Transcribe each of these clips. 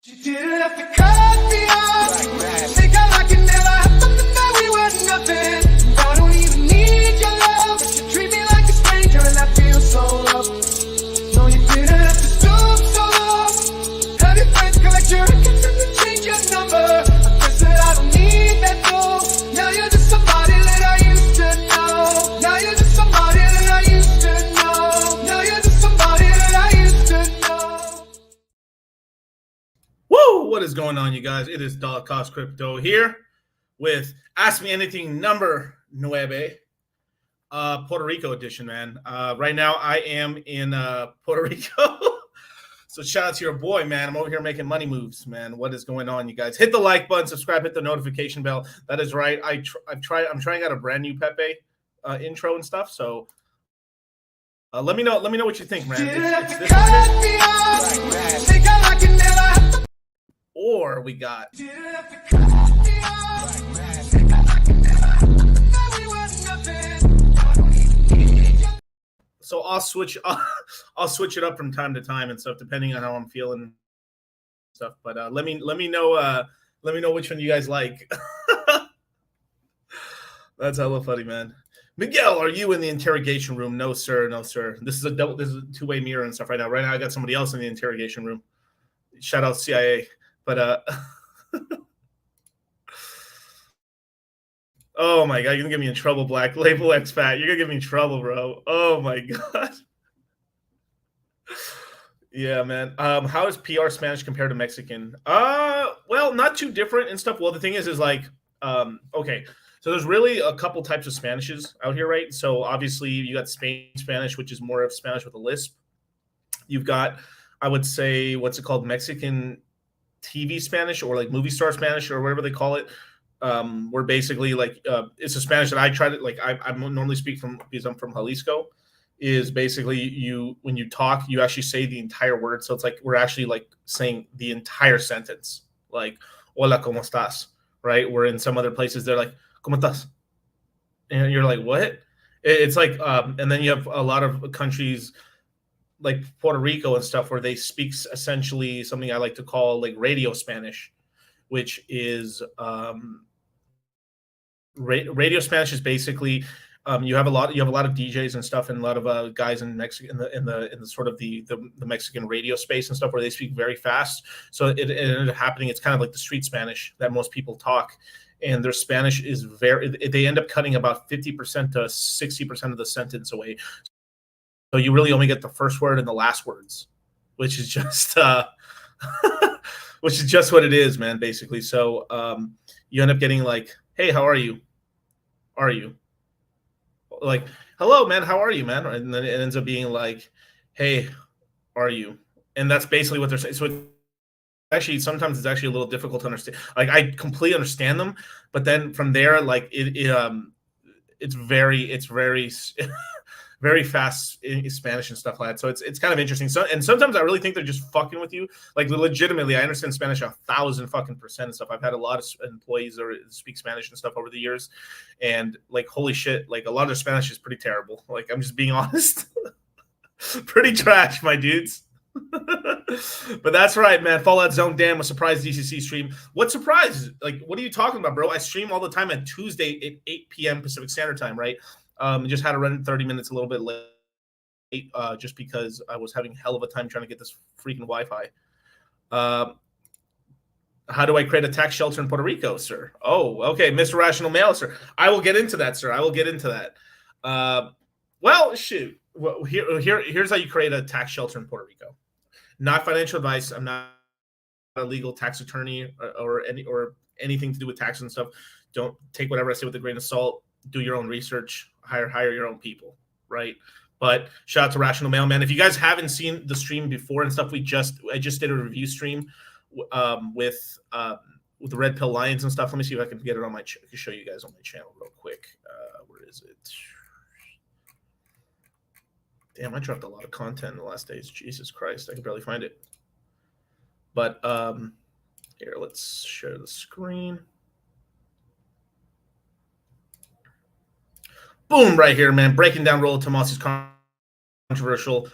You didn't have to cut me off. Think I like it never happened and that we were nothing. I don't even need your love, but you treat me like a stranger and I feel so loved. No, you didn't have to stoop so low. Have your friends collect your records and then change your number. I guess that I don't need that though. Now you're just somebody that I used to know. Now you're just somebody that I used to know. Now you're just somebody that I used to know. Woo! What is going on, you guys? It is Dollar Cost Crypto here with Ask Me Anything number 9, Puerto Rico edition, man. Right now, I am in Puerto Rico. So shout out to your boy, man. I'm over here making money moves, man. What is going on, you guys? Hit the like button, subscribe, hit the notification bell. That is right. I'm trying out a brand new Pepe intro and stuff. So let me know what you think, man. Or we got so I'll switch it up from time to time and stuff depending on how I'm feeling and stuff. But let me know which one you guys like. That's hella funny, man. Miguel, are you in the interrogation room? No, sir. No, sir. This is a two-way mirror and stuff right now. Right now I got somebody else in the interrogation room. Shout out CIA. But oh my god, you're gonna get me in trouble, Black Label Expat. You're gonna get me in trouble, bro. Oh my god. Yeah, man. How is PR Spanish compared to Mexican? Well, not too different and stuff. Well, the thing is like, okay. So there's really a couple types of Spanishes out here, right? So obviously you got Spain Spanish, which is more of Spanish with a lisp. You've got, I would say, what's it called? Mexican TV Spanish or like movie star Spanish or whatever they call it, where basically like it's a Spanish that I try to like I normally speak from because I'm from Jalisco, is basically when you talk you actually say the entire word, so it's like we're actually like saying the entire sentence, like hola cómo estás, right? Where in some other places they're like cómo estás, and you're like what? It's like and then you have a lot of countries like Puerto Rico and stuff where they speak essentially something I like to call like radio Spanish, which is radio Spanish is basically you have a lot of DJs and stuff and a lot of guys in Mexico in the sort of the Mexican radio space and stuff where they speak very fast. So it ended up happening. It's kind of like the street Spanish that most people talk, and their Spanish is they end up cutting about 50% to 60% of the sentence away. So you really only get the first word and the last words, which is just what it is, man, basically. So you end up getting like, hey, how are you? Are you? Like, hello, man, how are you, man? And then it ends up being like, hey, are you? And that's basically what they're saying. So actually sometimes it's actually a little difficult to understand. Like I completely understand them, but then from there, like it's very very fast in Spanish and stuff like that. So it's kind of interesting. So and sometimes I really think they're just fucking with you. Like legitimately, I understand Spanish 1,000% and stuff. I've had a lot of employees that speak Spanish and stuff over the years, and like holy shit, like a lot of their Spanish is pretty terrible. Like I'm just being honest, pretty trash, my dudes. But that's right, man. Fallout Zone Dan was surprise DCC stream. What surprise? Like, what are you talking about, bro? I stream all the time at Tuesday at 8 p.m. Pacific Standard Time, right? Just had to run 30 minutes a little bit late, just because I was having hell of a time trying to get this freaking Wi-Fi. How do I create a tax shelter in Puerto Rico, sir? Oh, okay, Mr. Rational Mail, sir. I will get into that, sir. I will get into that. Well, shoot. Well, here's how you create a tax shelter in Puerto Rico. Not financial advice. I'm not a legal tax attorney or anything to do with tax and stuff. Don't take whatever I say with a grain of salt. Do your own research. Hire your own people, right? But shout out to Rational Mailman. If you guys haven't seen the stream before and stuff, I just did a review stream with the Red Pill Lions and stuff. Let me see if I can get it on I can show you guys on my channel real quick. Where is it? Damn, I dropped a lot of content in the last days. Jesus Christ, I can barely find it. But here, let's share the screen. Boom, right here, man. Breaking down Rollo Tomasi's controversial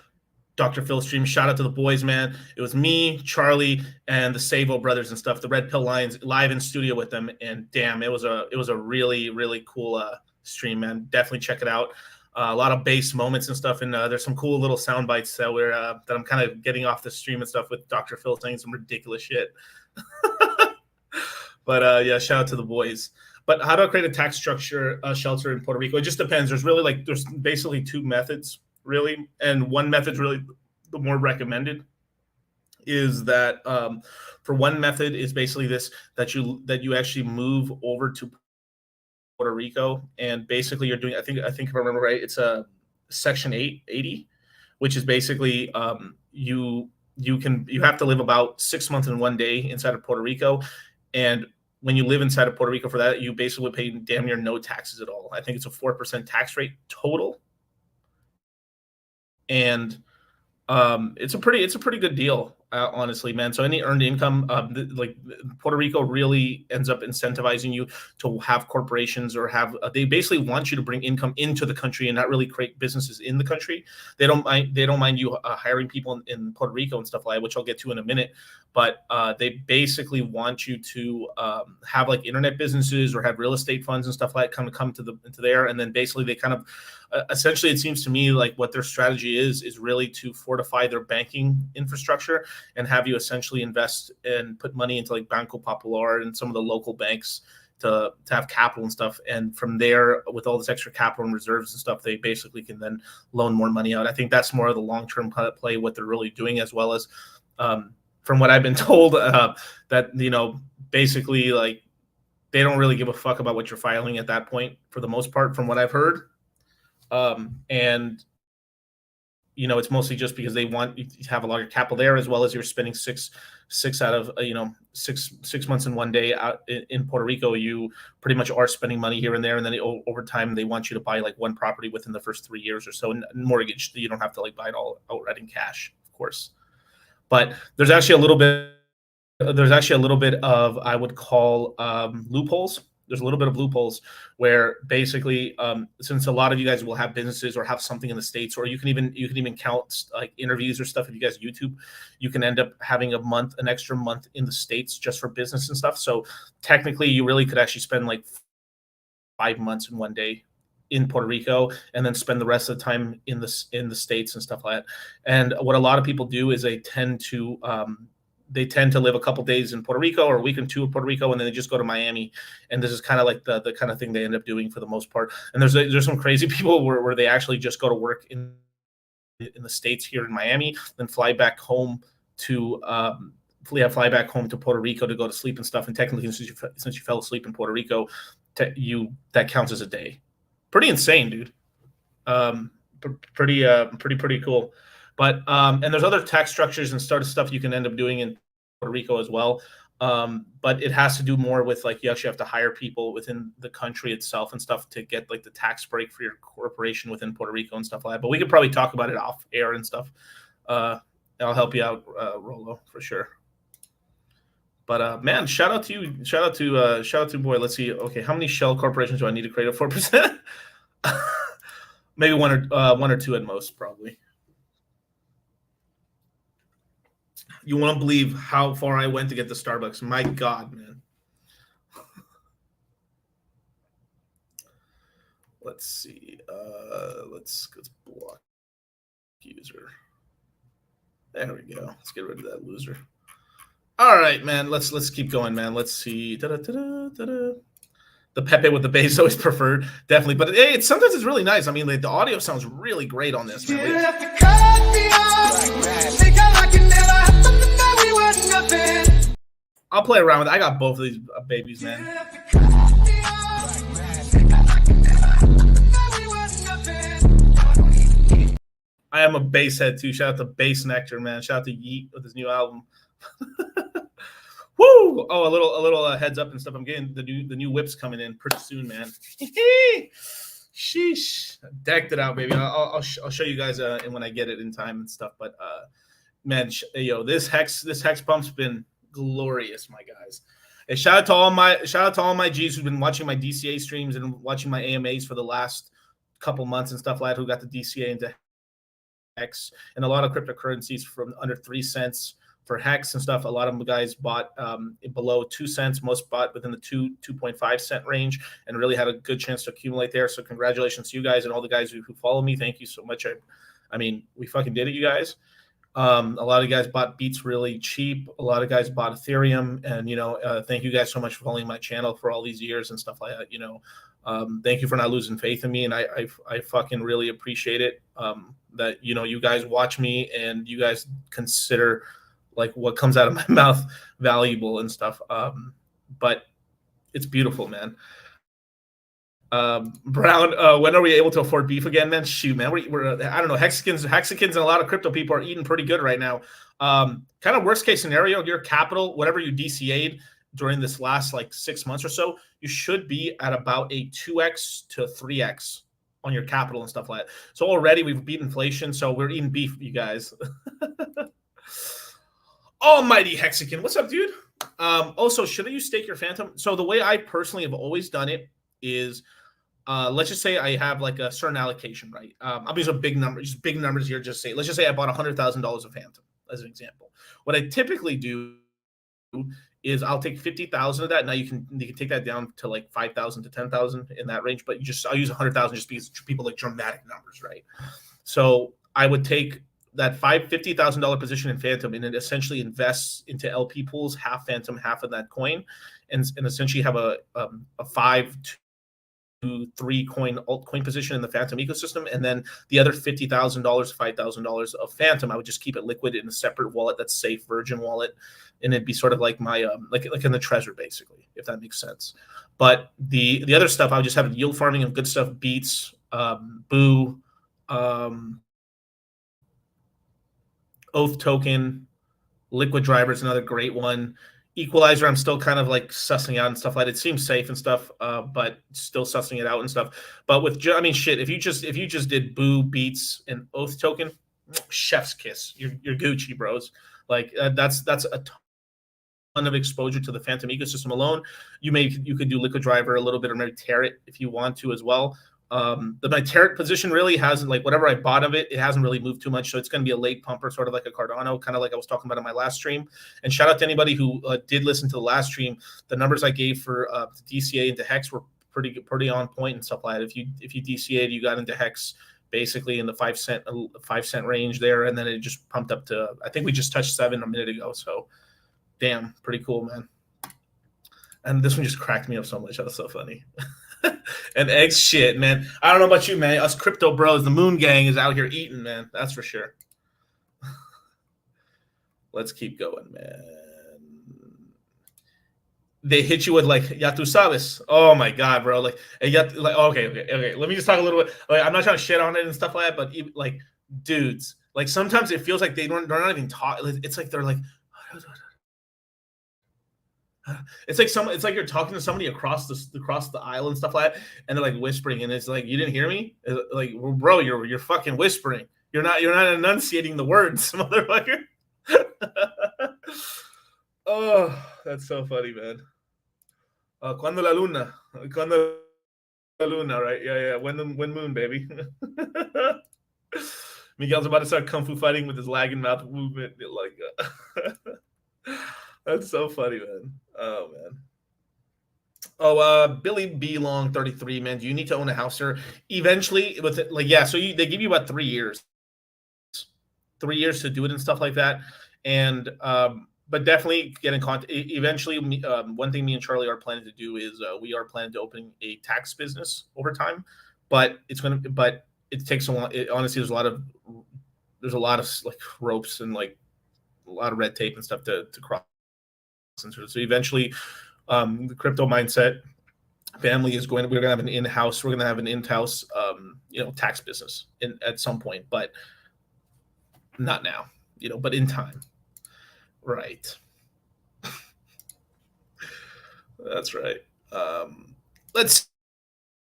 Dr. Phil stream. Shout out to the boys, man. It was me, Charlie, and the Savo brothers and stuff. The Red Pill Lions live in studio with them, and damn, it was a really, really cool stream, man. Definitely check it out. A lot of bass moments and stuff, and there's some cool little sound bites that that I'm kind of getting off the stream and stuff with Dr. Phil saying some ridiculous shit. But yeah, shout out to the boys. But how do I create a tax structure shelter in Puerto Rico? It just depends. There's basically two methods, really, and one method's really the more recommended. Is that for one method is basically this that you actually move over to Puerto Rico, and basically you're doing, I think if I remember right, it's a Section 880, which is basically you have to live about 6 months and 1 day inside of Puerto Rico, and when you live inside of Puerto Rico for that, you basically pay damn near no taxes at all. I think it's a 4% tax rate total, and it's a pretty good deal, honestly, man. So any earned income, like Puerto Rico really ends up incentivizing you to have corporations or have, they basically want you to bring income into the country and not really create businesses in the country. They don't mind you hiring people in Puerto Rico and stuff like that, which I'll get to in a minute. But they basically want you to have like internet businesses or have real estate funds and stuff like that come into there, and then basically they kind of essentially, it seems to me like what their strategy is really to fortify their banking infrastructure and have you essentially invest and put money into like Banco Popular and some of the local banks to have capital and stuff. And from there, with all this extra capital and reserves and stuff, they basically can then loan more money out. I think that's more of the long-term play, what they're really doing, as well as from what I've been told, that, you know, basically like they don't really give a fuck about what you're filing at that point for the most part, from what I've heard. And you know, it's mostly just because they want you to have a lot of capital there, as well as you're spending six out of 6 months and 1 day out in Puerto Rico. You pretty much are spending money here and there, and then over time they want you to buy like one property within the first 3 years or so, and mortgage. You don't have to like buy it all outright in cash, of course. But there's actually a little bit of, I would call, loopholes. There's a little bit of loopholes where basically, since a lot of you guys will have businesses or have something in the States, or you can even count like interviews or stuff. If you guys YouTube, you can end up having an extra month in the States just for business and stuff. So technically you really could actually spend like 5 months and 1 day in Puerto Rico, and then spend the rest of the time in the States and stuff like that. And what a lot of people do is they tend to live a couple days in Puerto Rico or a week or two in Puerto Rico, and then they just go to Miami. And this is kind of like the kind of thing they end up doing for the most part. And there's some crazy people where they actually just go to work in the States here in Miami, then fly back home to Puerto Rico to go to sleep and stuff. And technically, since you fell asleep in Puerto Rico, that counts as a day. Pretty insane, dude. Pretty cool. But and there's other tax structures and stuff you can end up doing in Puerto Rico as well. But it has to do more with like you actually have to hire people within the country itself and stuff to get like the tax break for your corporation within Puerto Rico and stuff like that. But we could probably talk about it off air and stuff. I'll help you out, Rolo, for sure. But man, shout out to you, shout out to boy. Let's see. Okay, how many shell corporations do I need to create at 4%? Maybe one or two at most, probably. You won't believe how far I went to get the Starbucks. My God, man. Let's see. Let's block user. There we go. Let's get rid of that loser. All right, man. Let's keep going, man. Let's see. The Pepe with the bass is always preferred, definitely. But hey, sometimes it's really nice. I mean, the audio sounds really great on this. Man. I'll play around with it. I got both of these babies, man. I am a bass head too. Shout out to Bass Nectar, man. Shout out to Yeet with his new album. Woo! Oh, a little heads up and stuff. I'm getting the new whips coming in pretty soon, man. Sheesh, decked it out, baby. I'll show you guys when I get it in time and stuff. But man, yo, this hex pump's been glorious, my guys. And shout out to all my G's who've been watching my DCA streams and watching my AMAs for the last couple months and stuff like that, who got the DCA into hex, and a lot of cryptocurrencies from under 3 cents for hex and stuff. A lot of guys bought below 2 cents. Most bought within the 2.5 cent range and really had a good chance to accumulate there. So congratulations to you guys and all the guys who follow me. Thank you so much. I mean, we fucking did it, you guys. A lot of guys bought Beats really cheap. A lot of guys bought Ethereum, and thank you guys so much for following my channel for all these years and stuff like that. Thank you for not losing faith in me, and I fucking really appreciate it. That you guys watch me and you guys consider like what comes out of my mouth valuable and stuff. But it's beautiful, man. Brown, when are we able to afford beef again, man? Shoot, man, we're I don't know. Hexicans and a lot of crypto people are eating pretty good right now. Kind of worst case scenario, your capital, whatever you DCA'd during this last like 6 months or so, you should be at about a 2x to 3x on your capital and stuff like that. So already we've beat inflation, so we're eating beef, you guys. Almighty Hexican, what's up, dude? Also, should you stake your Phantom? So the way I personally have always done it is, let's just say I have like a certain allocation, right? I'll use a big number, just big numbers here. Let's just say I bought $100,000 of Phantom as an example. What I typically do is I'll take 50,000 of that. Now you can take that down to like 5,000 to 10,000 in that range, but I'll use 100,000 just because people like dramatic numbers, right? So I would take that $50,000 position in Phantom and it essentially invests into LP pools, half Phantom, half of that coin, and essentially have a 5 to 3 coin altcoin position in the Phantom ecosystem, and then the other $50,000, $5,000 of Phantom, I would just keep it liquid in a separate wallet that's safe, Virgin wallet, and it'd be sort of like my like in the Trezor, basically, if that makes sense. But the other stuff, I would just have yield farming of good stuff, Beats, Boo, Oath Token, Liquid Driver is another great one. Equalizer, I'm still kind of like sussing out and stuff like that. It seems safe and stuff, but still sussing it out and stuff. But I mean, shit, if you just did Boo, Beats, and Oath Token, chef's kiss. You're Gucci, bros. Like that's a ton of exposure to the Phantom ecosystem alone. You could do Liquid Driver a little bit, or maybe Tarot if you want to as well. My Tarot position really hasn't, like, whatever I bought of it hasn't really moved too much, so it's going to be a late pumper, sort of like a Cardano, kind of like I was talking about in my last stream. And shout out to anybody who did listen to the last stream. The numbers I gave for DCA into Hex were pretty on point and stuff like that. If you DCA'd, you got into Hex basically in the 5 cent range there, and then it just pumped up to, I think we just touched 7 a minute ago. So damn, pretty cool, man. And this one just cracked me up so much. That was so funny. And eggs, shit, man. I don't know about you, man. Us crypto bros, the Moon Gang is out here eating, man. That's for sure. Let's keep going, man. They hit you with like, ya tu sabes. Oh my god, bro. Like okay. Let me just talk a little bit. Like, I'm not trying to shit on it and stuff like that, but even, like, dudes, like sometimes it feels like they're not even talking. It's like they're like, it's like you're talking to somebody across the aisle and stuff like that, and they're like whispering, and it's like, you didn't hear me? Like, well, bro, you're fucking whispering. You're not enunciating the words, motherfucker. Oh, that's so funny, man. Cuando la luna, cuando la luna, right? Yeah. When moon, baby. Miguel's about to start kung fu fighting with his lagging mouth movement. Like, that's so funny, man. Oh man. Oh, Billy B Long 33, man. Do you need to own a house, sir? Eventually, with it, like, yeah. So they give you about 3 years, 3 years to do it and stuff like that. And but definitely get in contact. Eventually, one thing me and Charlie are planning to do is we are planning to open a tax business over time, but it takes a lot. Honestly, there's a lot of like ropes and like a lot of red tape and stuff to cross. So eventually, the crypto mindset family is we're going to have an in-house tax business at some point, but not now, but in time. Right. That's right. Let's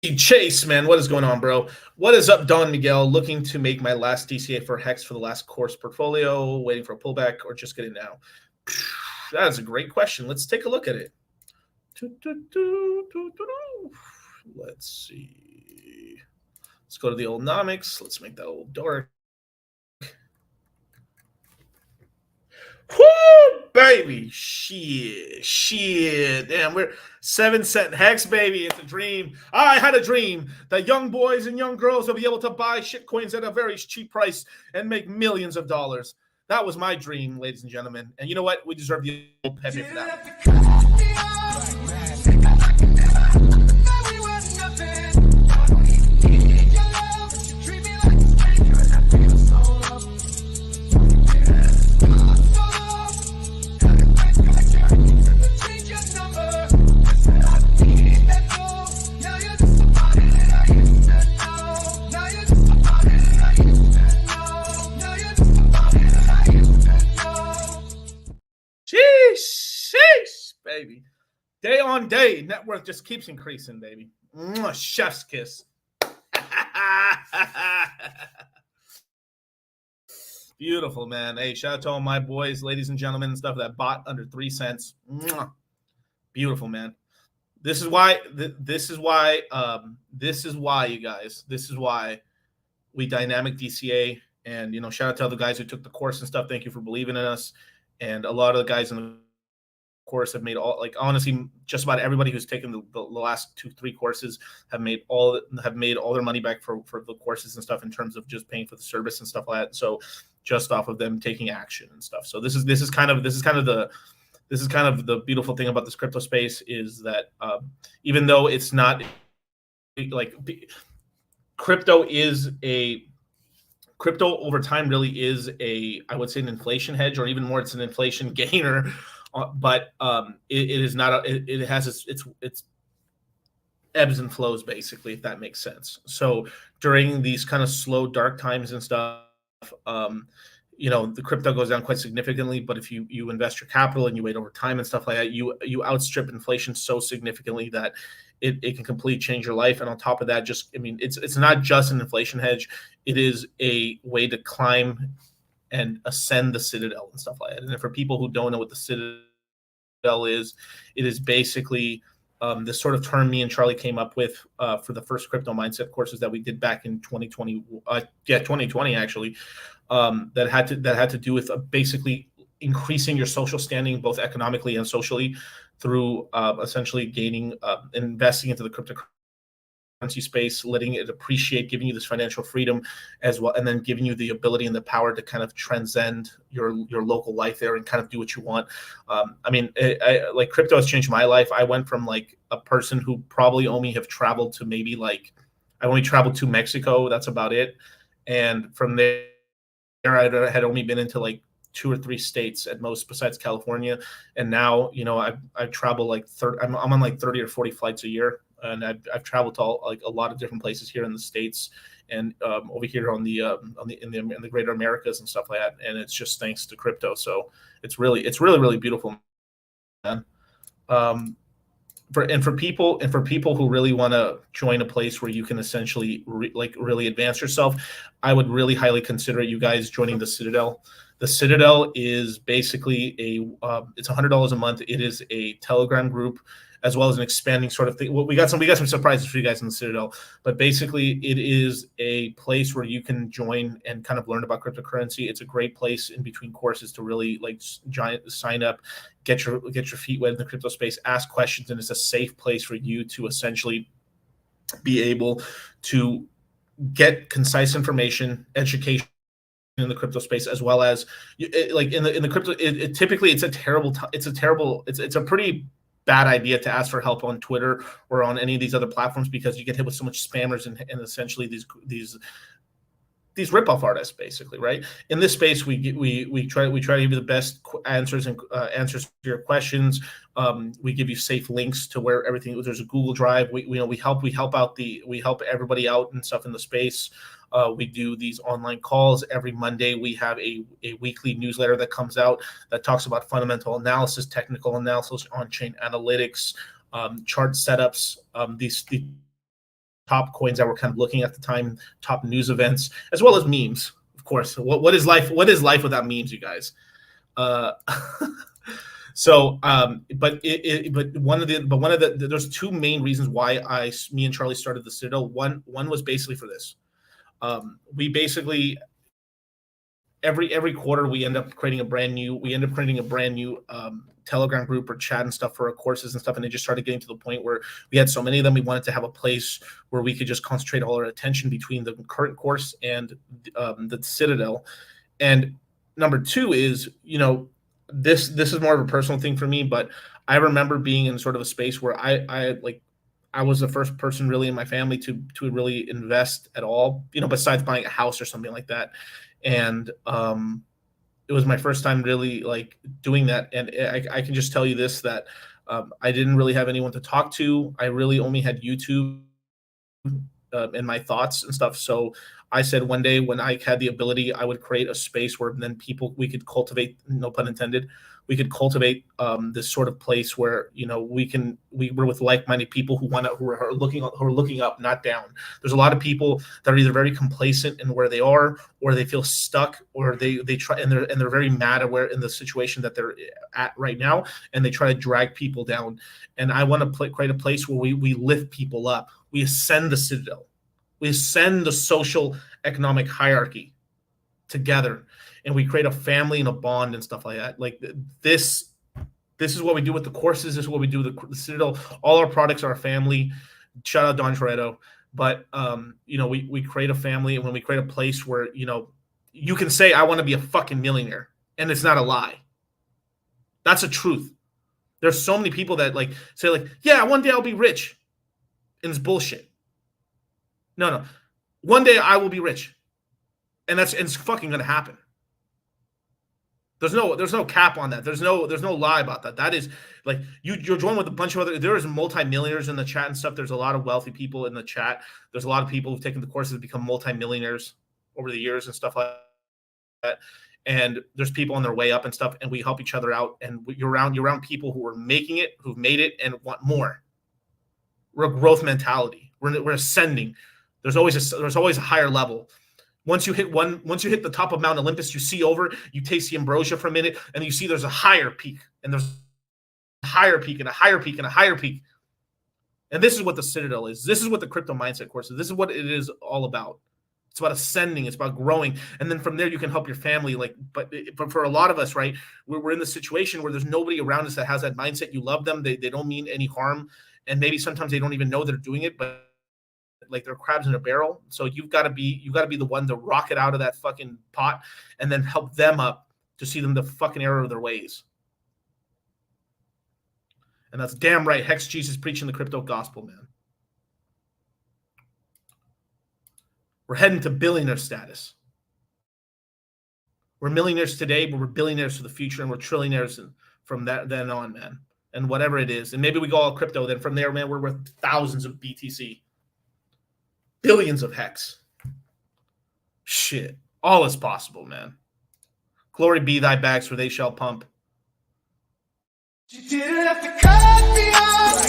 see. Chase, man, what is going on, bro? What is up, Don Miguel? Looking to make my last DCA for Hex for the last course portfolio, waiting for a pullback, or just getting now? That is a great question. Let's take a look at it. Let's see. Let's go to the old nomics. Let's make that old dark. Whoo, baby. Shit. Damn, we're 7-cent Hex, baby. It's a dream. I had a dream that young boys and young girls will be able to buy shit coins at a very cheap price and make millions of dollars. That was my dream, ladies and gentlemen. And you know what? We deserve the old Pepe for that. Sheesh, baby. Day on day, net worth just keeps increasing, baby. Mwah, chef's kiss. Beautiful, man. Hey, shout out to all my boys, ladies and gentlemen, and stuff that bought under 3 cents. Mwah. Beautiful, man. This is why, you guys. This is why we dynamic DCA. And, shout out to all the guys who took the course and stuff. Thank you for believing in us. And a lot of the guys in the course have made honestly, just about everybody who's taken the last 2-3 courses have made all their money back for the courses and stuff in terms of just paying for the service and stuff like that. So just off of them taking action and stuff. So this is kind of the beautiful thing about this crypto space is that even though it's not like crypto over time really is I would say an inflation hedge, or even more, it's an inflation gainer. But it is not. It has its ebbs and flows, basically, if that makes sense. So during these kind of slow, dark times and stuff, the crypto goes down quite significantly. But if you invest your capital and you wait over time and stuff like that, you outstrip inflation so significantly that it can completely change your life. And on top of that, it's not just an inflation hedge. It is a way to climb and ascend the Citadel and stuff like that. And for people who don't know what the Citadel is, it is basically this sort of term me and Charlie came up with for the first crypto mindset courses that we did back in 2020. 2020 actually. That had to do with basically increasing your social standing, both economically and socially, through essentially gaining, investing into the cryptocurrency space, letting it appreciate, giving you this financial freedom as well, and then giving you the ability and the power to kind of transcend your local life there and kind of do what you want. Like crypto has changed my life. I went from like a person who probably only have traveled to maybe like I only traveled to Mexico. That's about it. And from there, I had only been into like 2 or 3 states at most, besides California. And now, I travel like I'm on like 30 or 40 flights a year. And I've traveled to a lot of different places here in the States and over here in the greater Americas and stuff like that. And it's just thanks to crypto. So it's really beautiful, man. For people who really want to join a place where you can essentially really advance yourself, I would really highly consider you guys joining the Citadel. The Citadel is basically it's $100 a month. It is a Telegram group as well as an expanding sort of thing. Well, we got some surprises for you guys in the Citadel, but basically it is a place where you can join and kind of learn about cryptocurrency. It's a great place in between courses to really sign up, get your feet wet in the crypto space, ask questions, and it's a safe place for you to essentially be able to get concise information, education in the crypto space, as well as like in the crypto. Typically it's a pretty bad idea to ask for help on Twitter or on any of these other platforms, because you get hit with so much spammers and essentially these rip-off artists, basically, right? In this space, we try to give you the best answers and answers to your questions. We give you safe links to where everything. There's a Google Drive. We help everybody out and stuff in the space. We do these online calls every Monday. We have a weekly newsletter that comes out that talks about fundamental analysis, technical analysis, on-chain analytics, chart setups, these top coins that we're kind of looking at the time, top news events, as well as memes. Of course, what is life? What is life without memes, you guys? So, but there's two main reasons why me and Charlie started the Citadel. One was basically for this. We basically every quarter we end up creating a brand new Telegram group or chat and stuff for our courses and stuff, and it just started getting to the point where we had so many of them. We wanted to have a place where we could just concentrate all our attention between the current course and the Citadel. And number two is, this is more of a personal thing for me, but I remember being in sort of a space where I was the first person really in my family to really invest at all, besides buying a house or something like that. And it was my first time really like doing that. And I can just tell you this, that I didn't really have anyone to talk to. I really only had YouTube and my thoughts and stuff. So I said one day when I had the ability, I would create a space where then we could cultivate, no pun intended, we could cultivate this sort of place where we're with like-minded people who are looking up, not down. There's a lot of people that are either very complacent in where they are, or they feel stuck, or they try and they're very mad at where in the situation that they're at right now, and they try to drag people down. And I want to create a place where we lift people up. We ascend the Citadel. We ascend the social economic hierarchy together, and we create a family and a bond and stuff like that. Like this is what we do with the courses. This is what we do with the Citadel. All our products are a family. Shout out Don Toretto. But we create a family, and when we create a place where you can say I want to be a fucking millionaire, and it's not a lie. That's a truth. There's so many people that say yeah, one day I'll be rich, and it's bullshit. No. One day I will be rich, and it's fucking gonna happen. There's no cap on that. There's no lie about that. That is like you're joined with a bunch of other. There's multimillionaires in the chat and stuff. There's a lot of wealthy people in the chat. There's a lot of people who've taken the courses and become multimillionaires over the years and stuff like that. And there's people on their way up and stuff, and we help each other out. And you're around people who are making it, who've made it, and want more. We're a growth mentality. We're ascending. There's always a higher level. Once you hit the top of Mount Olympus, you see over, you taste the ambrosia for a minute, and you see there's a higher peak, and there's a higher peak, and a higher peak, and a higher peak. And this is what the Citadel is. This is what the crypto mindset course is. This is what it is all about. It's about ascending. It's about growing. And then from there, you can help your family. But for a lot of us, right, we're in the situation where there's nobody around us that has that mindset. You love them. They don't mean any harm. And maybe sometimes they don't even know they're doing it, but they're crabs in a barrel. So you got to be the one to rock it out of that fucking pot and then help them up to see them the fucking error of their ways. And that's damn right. Hex Jesus preaching the crypto gospel, man. We're heading to billionaire status. We're millionaires today, but we're billionaires for the future, and we're trillionaires from that then on, man. And whatever it is. And maybe we go all crypto. Then from there, man, we're worth thousands of BTC. Billions of hex. Shit. All is possible, man. Glory be thy bags, for they shall pump. You didn't have to cut me off.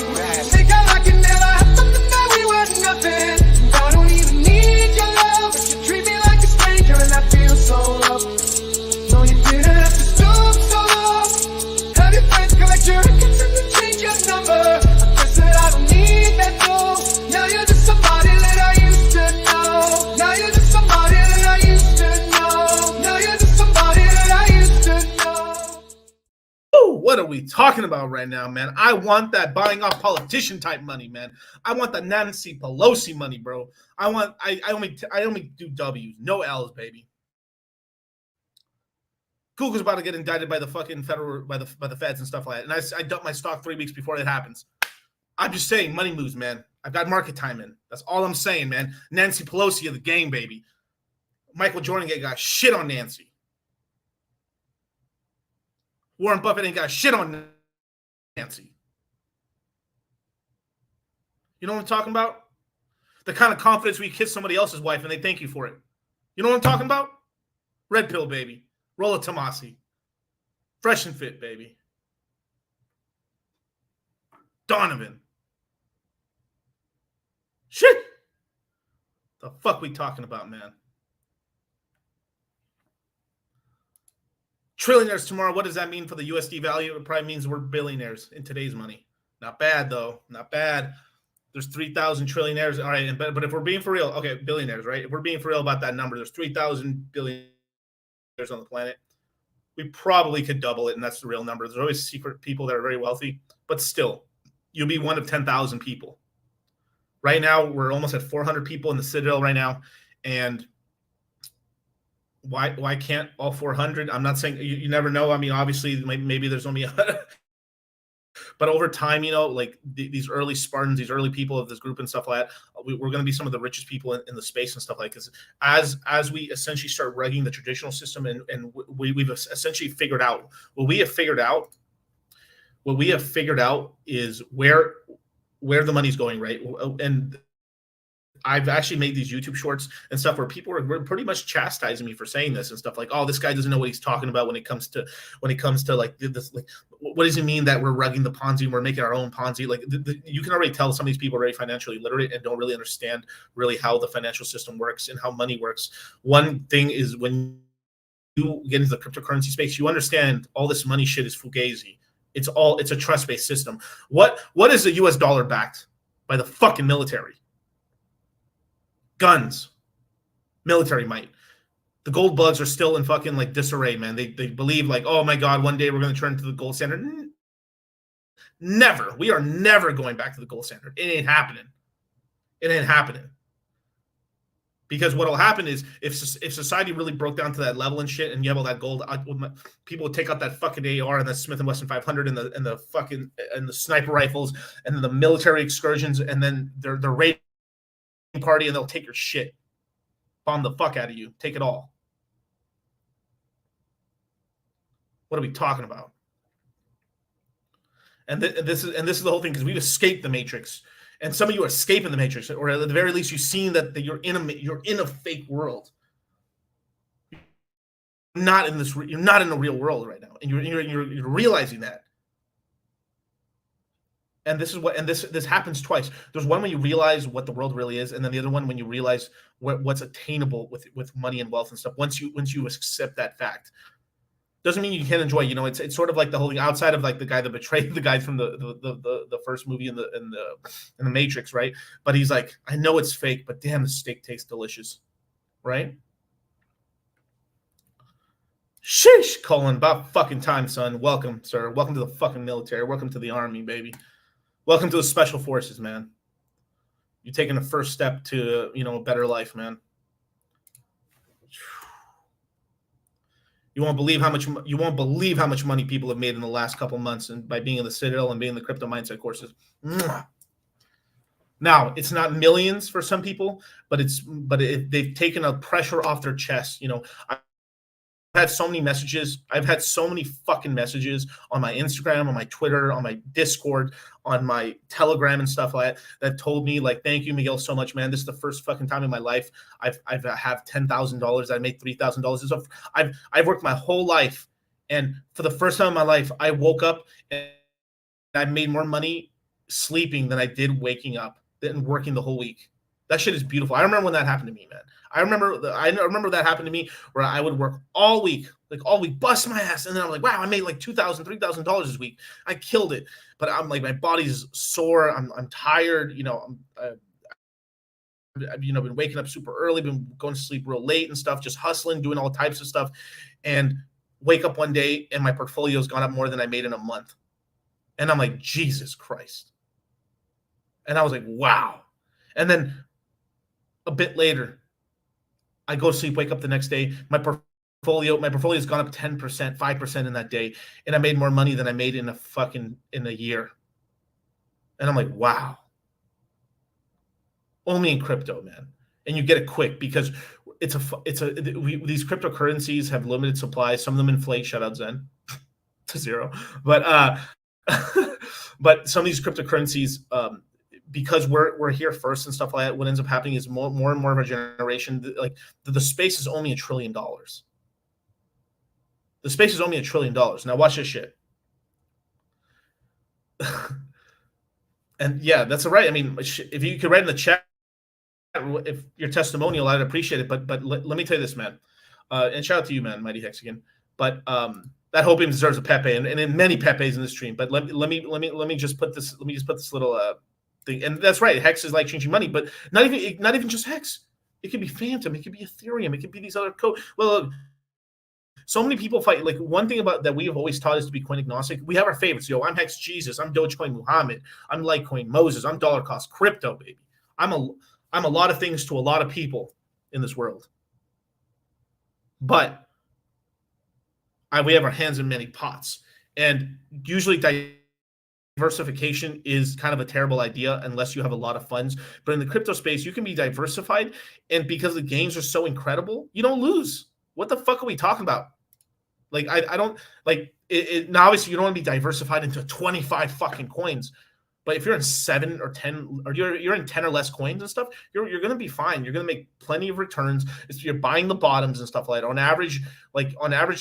Think like it never happened, that we were nothing. I don't even need your love, but you treat me like a stranger, and I feel so loved. No, you didn't have to stoop so low. Have your friends collect your records and then change your number. I guess that I don't need that though. Now you're just somebody that I used to know. Now you're just somebody that I used to know. Now you're just somebody that I used to know. What are we talking about right now, man? I want that buying off politician type money, man. I want the Nancy Pelosi money, bro. I only do W's, no L's, baby. Google's about to get indicted by the fucking federal by the feds and stuff like that. And I dump my stock 3 weeks before it happens. I'm just saying, money moves, man. I've got market time in. That's all I'm saying, man. Nancy Pelosi of the game, baby. Michael Jordan got shit on Nancy. Warren Buffett ain't got shit on Nancy. You know what I'm talking about? The kind of confidence where you kiss somebody else's wife and they thank you for it. You know what I'm talking about? Red pill, baby. Roll a Tomasi. Fresh and fit, baby. Donovan. Shit. The fuck we talking about, man? Trillionaires tomorrow. What does that mean for the USD value? It probably means we're billionaires in today's money. Not bad, though. Not bad. There's 3,000 trillionaires. All right, but if we're being for real, okay, billionaires, right? If we're being for real about that number, there's 3,000 billionaires on the planet. We probably could double it, and that's the real number. There's always secret people that are very wealthy, but still, you'll be one of 10,000 people. Right now, we're almost at 400 people in the Citadel right now, and why can't all 400? I'm not saying you never know. I mean, obviously, maybe there's only but over time, you know, like these early Spartans, these early people of this group and stuff like that, we're going to be some of the richest people in the space and stuff like this. As we essentially start rugging the traditional system, and we've essentially figured out what we have figured out. What we have figured out is where the money's going, right? And I've actually made these YouTube shorts and stuff where people are pretty much chastising me for saying this and stuff like, oh, this guy doesn't know what he's talking about when it comes to like this, like, what does he mean that we're rugging the Ponzi and we're making our own Ponzi? Like you can already tell some of these people are very financially literate and don't really understand really how the financial system works and how money works. One thing is when you get into the cryptocurrency space, you understand all this money shit is fugazi. It's a trust-based system. What is the US dollar backed by? The fucking military. Guns, military might. The gold bugs are still in fucking like disarray, man. They believe like, oh my God, one day we're going to turn to the gold standard. Never. We are never going back to the gold standard. It ain't happening. It ain't happening. Because what will happen is if society really broke down to that level and shit, and you have all that gold, people would take out that fucking AR and the Smith & Wesson 500 and the sniper rifles and then the military excursions, and then they're raiding party, and they'll take your shit, bomb the fuck out of you, take it all. What are we talking about? And this is the whole thing, because we've escaped the matrix, and some of you are escaping the matrix, or at the very least, you've seen that you're in a fake world. You're not in the real world right now, and you're realizing that. And this happens twice. There's one when you realize what the world really is, and then the other one when you realize what's attainable with money and wealth and stuff. Once you accept that fact, doesn't mean you can't enjoy. You know, it's sort of like the whole thing outside of like the guy that betrayed the guy from the first movie in the Matrix, right? But he's like, I know it's fake, but damn, the steak tastes delicious, right? Sheesh, Colin, about fucking time, son. Welcome, sir. Welcome to the fucking military. Welcome to the army, baby. Welcome to the special forces, man. You're taking the first step to, a better life, man. You won't believe how much money people have made in the last couple months, and by being in the Citadel and being in the crypto mindset courses. Now, it's not millions for some people, but they've taken a pressure off their chest. I've had so many messages. I've had so many fucking messages on my Instagram, on my Twitter, on my Discord, on my Telegram and stuff like that told me like, thank you, Miguel, so much, man. This is the first fucking time in my life I've have $10,000. I made $3,000. So I've worked my whole life, and for the first time in my life, I woke up and I made more money sleeping than I did waking up than working the whole week. That shit is beautiful. I remember when that happened to me, man. I remember that happened to me where I would work all week, bust my ass, and then I'm like, wow, I made like $2,000, $3,000 this week. I killed it, but I'm like, my body's sore. I'm tired. I've been waking up super early, been going to sleep real late and stuff, just hustling, doing all types of stuff, and wake up one day and my portfolio's gone up more than I made in a month, and I'm like, Jesus Christ. And I was like, wow. And then a bit later, I go to sleep, wake up the next day. My portfolio's gone up 10%, 5% in that day. And I made more money than I made in a year. And I'm like, wow. Only in crypto, man. And you get it quick because these cryptocurrencies have limited supply. Some of them inflate, shout out Zen to zero. But but some of these cryptocurrencies, because we're here first and stuff like that, what ends up happening is more and more of a generation, like the space is only $1 trillion. The space is only $1 trillion. Now watch this shit. And yeah, that's right. I mean, if you could write in the chat, if your testimonial, I'd appreciate it. But let me tell you this, man. And shout out to you, man, Mighty Hexagon. But that Hopium deserves a Pepe, and in many Pepes in the stream. But let me just put this. Let me just put this little thing. And that's right. Hex is like changing money, but not even just Hex. It could be Phantom. It could be Ethereum. It could be these other code. Well, so many people fight. Like one thing about that we have always taught is to be coin agnostic. We have our favorites. Yo, I'm Hex Jesus. I'm Dogecoin Muhammad. I'm Litecoin Moses. I'm dollar cost crypto, baby. I'm a lot of things to a lot of people in this world. But we have our hands in many pots. And usually diversification is kind of a terrible idea unless you have a lot of funds. But in the crypto space, you can be diversified. And because the gains are so incredible, you don't lose. What the fuck are we talking about? Like, I don't like it. Now, obviously, you don't want to be diversified into 25 fucking coins. But if you're in 7 or 10, or you're in 10 or less coins and stuff, you're going to be fine. You're going to make plenty of returns. You're buying the bottoms and stuff like that. On average,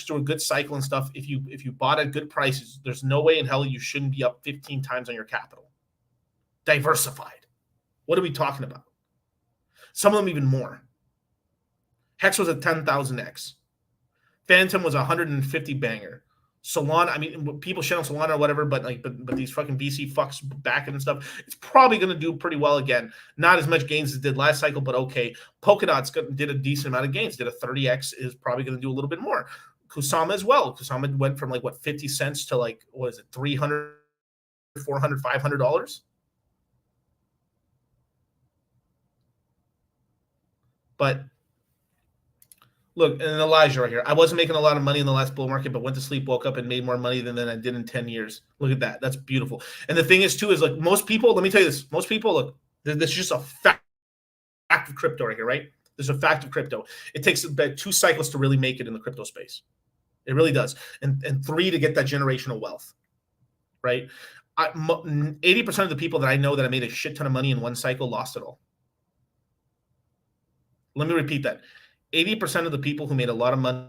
through a good cycle and stuff, if you bought at good prices, there's no way in hell you shouldn't be up 15 times on your capital. Diversified. What are we talking about? Some of them even more. Hex was a 10,000x. Phantom was a 150 banger. Solana, I mean, people shit on Solana or whatever, but these fucking VC fucks back and stuff, it's probably going to do pretty well again. Not as much gains as it did last cycle, but okay. Polkadot's did a decent amount of gains. Did a 30x, is probably going to do a little bit more. Kusama as well. Kusama went from 50 cents to what is it, $300, $400, $500. But look, and Elijah right here. I wasn't making a lot of money in the last bull market, but went to sleep, woke up, and made more money than I did in 10 years. Look at that. That's beautiful. And the thing is, too, is most people, let me tell you this. Most people, look, this is just a fact of crypto right here, right? There's a fact of crypto. It takes about 2 cycles to really make it in the crypto space. It really does. And 3 to get that generational wealth, right? 80% of the people that I know that I made a shit ton of money in one cycle lost it all. Let me repeat that. 80% of the people who made a lot of money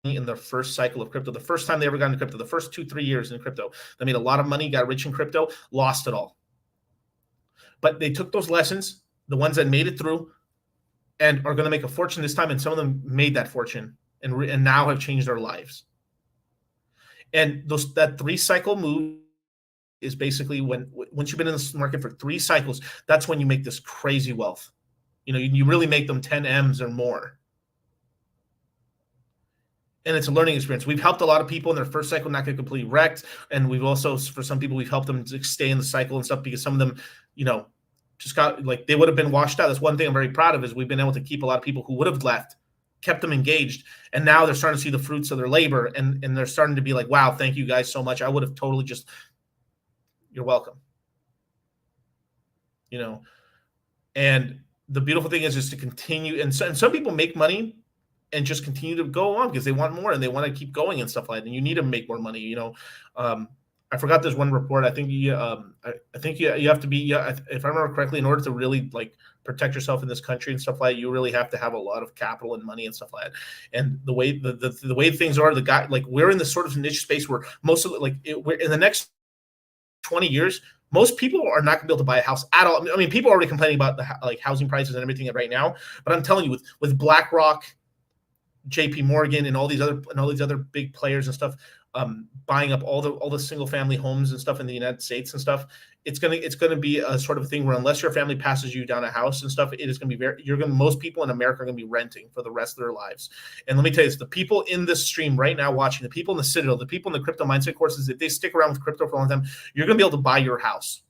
in their first cycle of crypto, the first time they ever got into crypto, the first 2-3 years in crypto, they made a lot of money, got rich in crypto, lost it all. But they took those lessons, the ones that made it through, and are going to make a fortune this time. And some of them made that fortune and now have changed their lives. And that 3 cycle move is basically once you've been in this market for 3 cycles, that's when you make this crazy wealth. You really make them 10 M's or more. And it's a learning experience. We've helped a lot of people in their first cycle not get completely wrecked. And we've also, for some people, we've helped them to stay in the cycle and stuff, because some of them, just got they would have been washed out. That's one thing I'm very proud of, is we've been able to keep a lot of people who would have left, kept them engaged. And now they're starting to see the fruits of their labor. And they're starting to be like, wow, thank you guys so much. I would have totally you're welcome. And the beautiful thing is to continue. And some people make money and just continue to go on because they want more and they want to keep going and stuff like that. And you need to make more money. I forgot there's one report. I think you have to be, if I remember correctly, in order to really protect yourself in this country and stuff like that, you really have to have a lot of capital and money and stuff like that. And the way the way things are, we're in this sort of niche space where most of we're in the next 20 years, most people are not going to be able to buy a house at all. I mean, people are already complaining about the like housing prices and everything right now, but I'm telling you, with BlackRock, JP Morgan, and all these other big players and stuff, buying up all the single family homes and stuff in the United States and stuff, it's gonna be a sort of thing where unless your family passes you down a house and stuff, it is gonna be most people in America are gonna be renting for the rest of their lives. And let me tell you this, the people in this stream right now watching, the people in the Citadel, the people in the crypto mindset courses, if they stick around with crypto for a long time, you're gonna be able to buy your house.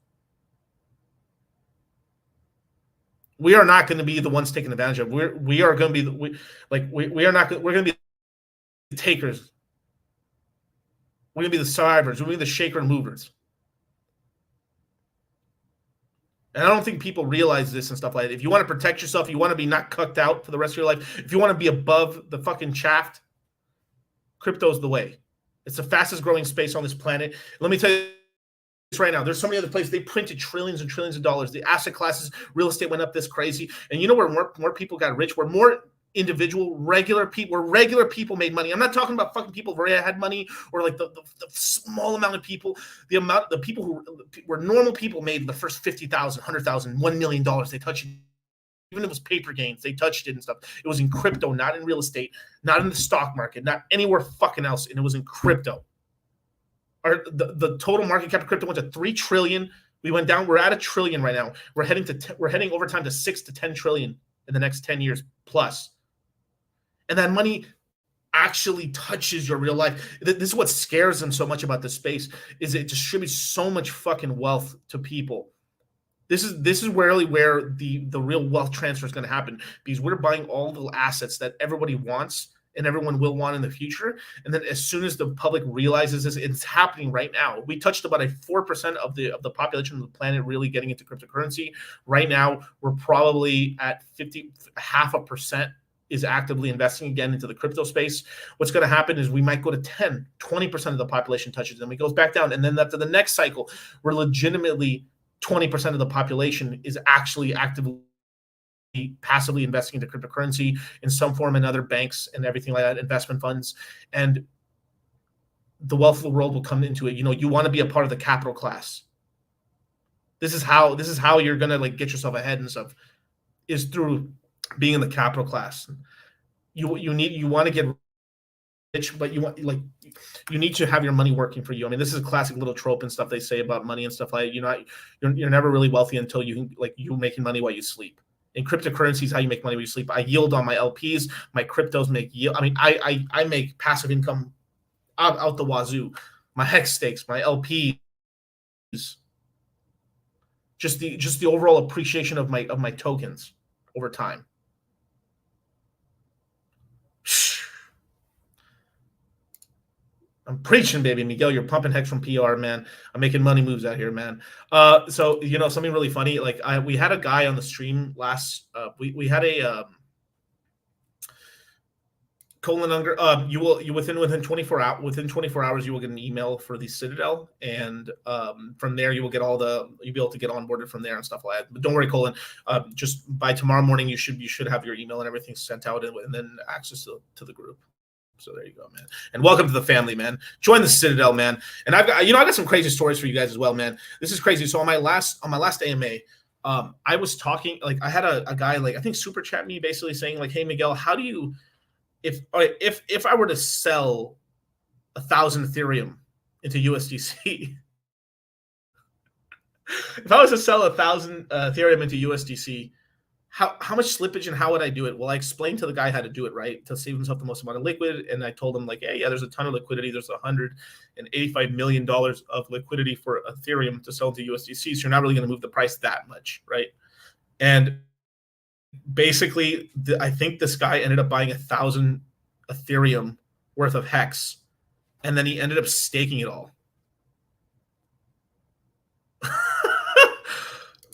We are not going to be the ones taken advantage of. We are going to be we're going to be the takers. We're going to be the survivors. We're going to be the shaker and movers. And I don't think people realize this and stuff like that. If you want to protect yourself, you want to be not cucked out for the rest of your life, if you want to be above the fucking shaft, crypto's the way. It's the fastest growing space on this planet. Let me tell you right now, there's so many other places they printed trillions and trillions of dollars. The asset classes, real estate went up this crazy. And you know where more people got rich? Where more regular people made money. I'm not talking about fucking people who had money, or like the small amount of people. The people who were normal people made the first $50,000, $100,000, $1 million. They touched it. Even if it was paper gains, they touched it and stuff. It was in crypto, not in real estate, not in the stock market, not anywhere fucking else. And it was in crypto. The total market cap of crypto went to 3 trillion. We went down. We're at 1 trillion right now. We're heading over time to 6 to 10 trillion in the next 10 years plus. And that money actually touches your real life. This is what scares them so much about this space, is it distributes so much fucking wealth to people. This is really where the real wealth transfer is going to happen, because we're buying all the assets that everybody wants and everyone will want in the future. And then as soon as the public realizes this, it's happening right now. We touched about 4% of the population of the planet really getting into cryptocurrency. Right now, we're probably at 0.5% is actively investing again into the crypto space. What's going to happen is we might go to 10, 20% of the population touches it, and it goes back down. And then after the next cycle, we're legitimately 20% of the population is actually actively passively investing into cryptocurrency in some form, and other banks and everything like that, investment funds, and the wealth of the world will come into it. You know, you want to be a part of the capital class. This is how you're gonna like get yourself ahead and stuff, is through being in the capital class. You want to get rich, but you need to have your money working for you. I mean, this is a classic little trope and stuff they say about money and stuff like that. You're never really wealthy until you're making money while you sleep. In cryptocurrency is how you make money when you sleep. I yield on my LPs. My cryptos make yield. I mean, I make passive income out the wazoo. My hex stakes, my LPs, just the overall appreciation of my tokens over time. I'm preaching, baby. Miguel, you're pumping hex from PR, man. I'm making money moves out here, man. So something really funny. Like we had a guy on the stream last. We had a colon under. Within 24 hours you will get an email for the Citadel, and from there you'll be able to get onboarded from there and stuff like that. But don't worry, Colin. Just by tomorrow morning you should have your email and everything sent out, and then access to the group. So there you go, man. And welcome to the family, man. Join the Citadel, man. And I got some crazy stories for you guys as well, man. This is crazy. So on my last AMA, I was talking, like I had a guy, like I think super chat me basically saying like, hey Miguel, how do you, if I were to sell 1,000 Ethereum into USDC, if I was to sell 1,000 Ethereum into USDC, how much slippage and how would I do it? Well, I explained to the guy how to do it, right, to save himself the most amount of liquid. And I told him like, hey, yeah, there's a ton of liquidity. There's $185 million of liquidity for Ethereum to sell into USDC. So you're not really going to move the price that much, right? And basically, I think this guy ended up buying 1,000 Ethereum worth of hex, and then he ended up staking it all.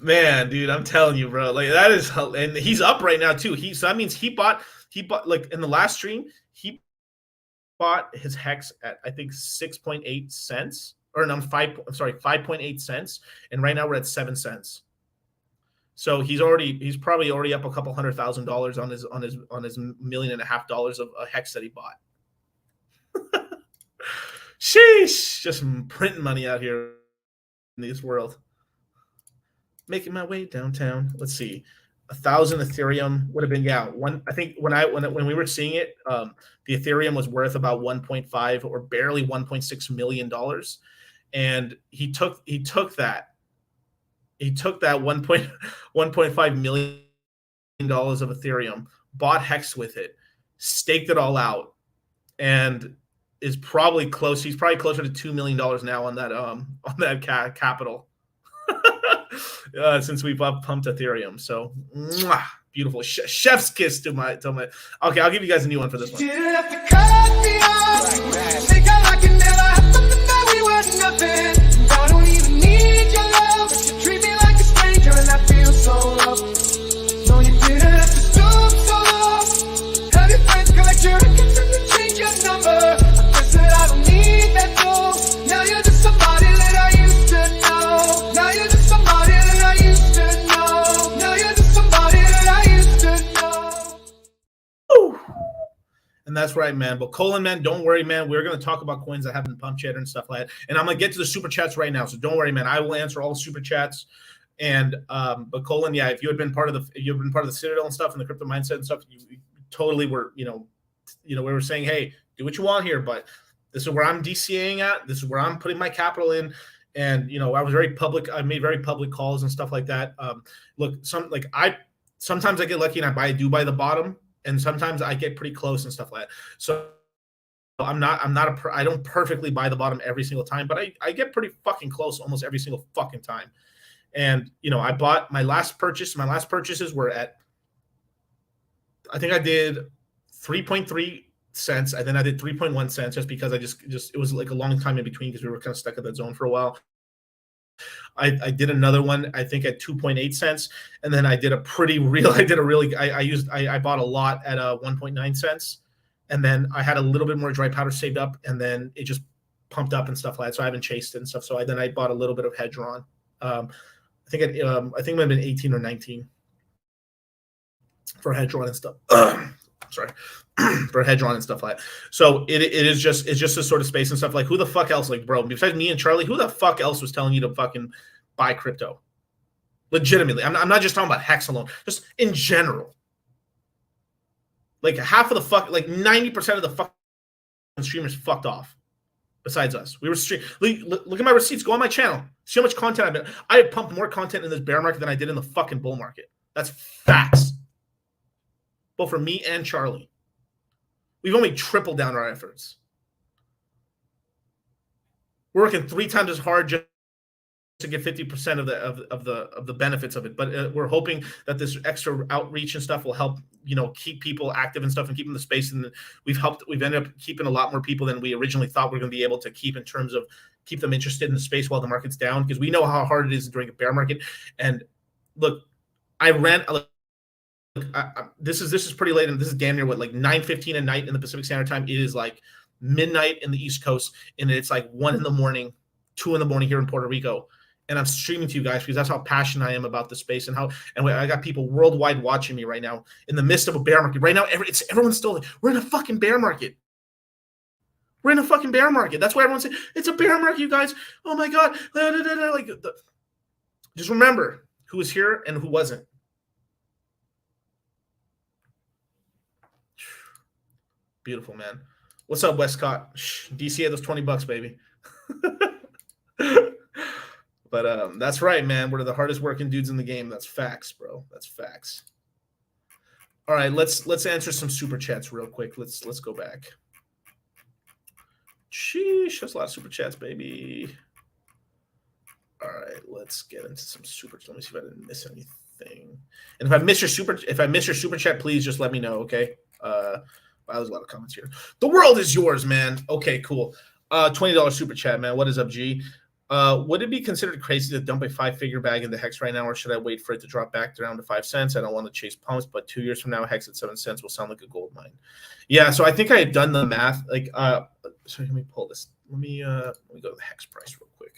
Man, dude, I'm telling you, bro. Like that is, and he's up right now too. So that means he bought like in the last stream, he bought his hex at I think 6.8 cents, or no, 5.8 cents, and right now we're at 7 cents. So he's probably already up a couple $100,000 on his $1.5 million of a hex that he bought. Sheesh, just printing money out here. this world. Making my way downtown. Let's see. 1,000 Ethereum would have been one. I think when we were seeing it, the Ethereum was worth about 1.5 or barely 1.6 million dollars, and he took that 1.5 million dollars of Ethereum, bought Hex with it, staked it all out, and is probably close. He's probably closer to $2 million now on that capital. Since we've pumped Ethereum. So beautiful. Chef's kiss to my. Okay, I'll give you guys a new one for this one. Didn't have to cut me off. Think I like it never happened that we were nothing. I don't even need your love. You treat me like a stranger and I feel so loved. No, you didn't have to stoop so low. Have your friends collect your records and you change your number. I guess that I don't need that though. Now you're just somebody that I used to know. Now you're just somebody that I used to know. Now you're just somebody that I used to know. Woo. And that's right, man. But Colin, man, don't worry, man. We're going to talk about coins that haven't pumped yet and stuff like that. And I'm going to get to the super chats right now. So don't worry, man. I will answer all super chats. And but Colin, yeah, if you had been part of the Citadel and stuff and the crypto mindset and stuff, you totally were, we were saying, hey, do what you want here, but this is where I'm DCAing at. This is where I'm putting my capital in. And I was very public. I made very public calls and stuff like that. Look, sometimes I get lucky and I do buy the bottom, and sometimes I get pretty close and stuff like that. So I don't perfectly buy the bottom every single time, but I get pretty fucking close almost every single fucking time. And I bought my last purchase. My last purchases were at, I think I did 3.3 cents. And then I did 3.1 cents just because I just it was like a long time in between because we were kind of stuck at that zone for a while. I did another one, I think at 2.8 cents. And then I bought a lot at 1.9 cents. And then I had a little bit more dry powder saved up, and then it just pumped up and stuff like that. So I haven't chased it and stuff. So I bought a little bit of Hedron. I think it might have been 18 or 19 for Hedron and stuff. Sorry. For Hedron and stuff like that. So it's just this sort of space and stuff. Like, who the fuck else, like, bro, besides me and Charlie, who the fuck else was telling you to fucking buy crypto? Legitimately. I'm not just talking about Hex alone, just in general. Like, half of the fuck, like 90% of the fucking streamers fucked off. Besides us, we were look at my receipts. Go on my channel. See how much content I have pumped more content in this bear market than I did in the fucking bull market. That's facts. Both for me and Charlie. We've only tripled down our efforts. We're working 3 times as hard just to get 50% of the benefits of it. But we're hoping that this extra outreach and stuff will help, keep people active and stuff and keep them in the space. And we've ended up keeping a lot more people than we originally thought we were going to be able to keep in terms of keep them interested in the space while the market's down, because we know how hard it is during a bear market. And look, this is pretty late, and this is damn near what, like 9:15 at night in the Pacific Standard Time. It is like midnight in the East Coast, and it's like 1 in the morning, 2 in the morning here in Puerto Rico. And I'm streaming to you guys because that's how passionate I am about the space and I got people worldwide watching me right now in the midst of a bear market. Right now, everyone's still like, we're in a fucking bear market. We're in a fucking bear market. That's why everyone's saying it's a bear market, you guys. Oh my god! Just remember who was here and who wasn't. Beautiful, man. What's up, Westcott? DCA those $20, baby. But that's right, man. We're the hardest working dudes in the game. That's facts, bro. That's facts. All right, let's answer some super chats real quick. Let's go back. Sheesh, that's a lot of super chats, baby. All right, let's get into some super. Let me see if I didn't miss anything. And if I miss your super chat, please just let me know, okay? Wow, there's a lot of comments here. The world is yours, man. Okay, cool. $20 super chat, man. What is up, G? Would it be considered crazy to dump a 5-figure bag into Hex right now, or should I wait for it to drop back down to 5 cents? I don't want to chase pumps, but 2 years from now, Hex at 7 cents will sound like a gold mine. Yeah, so I think I had done the math. Like, so let me pull this. Let me go to the Hex price real quick.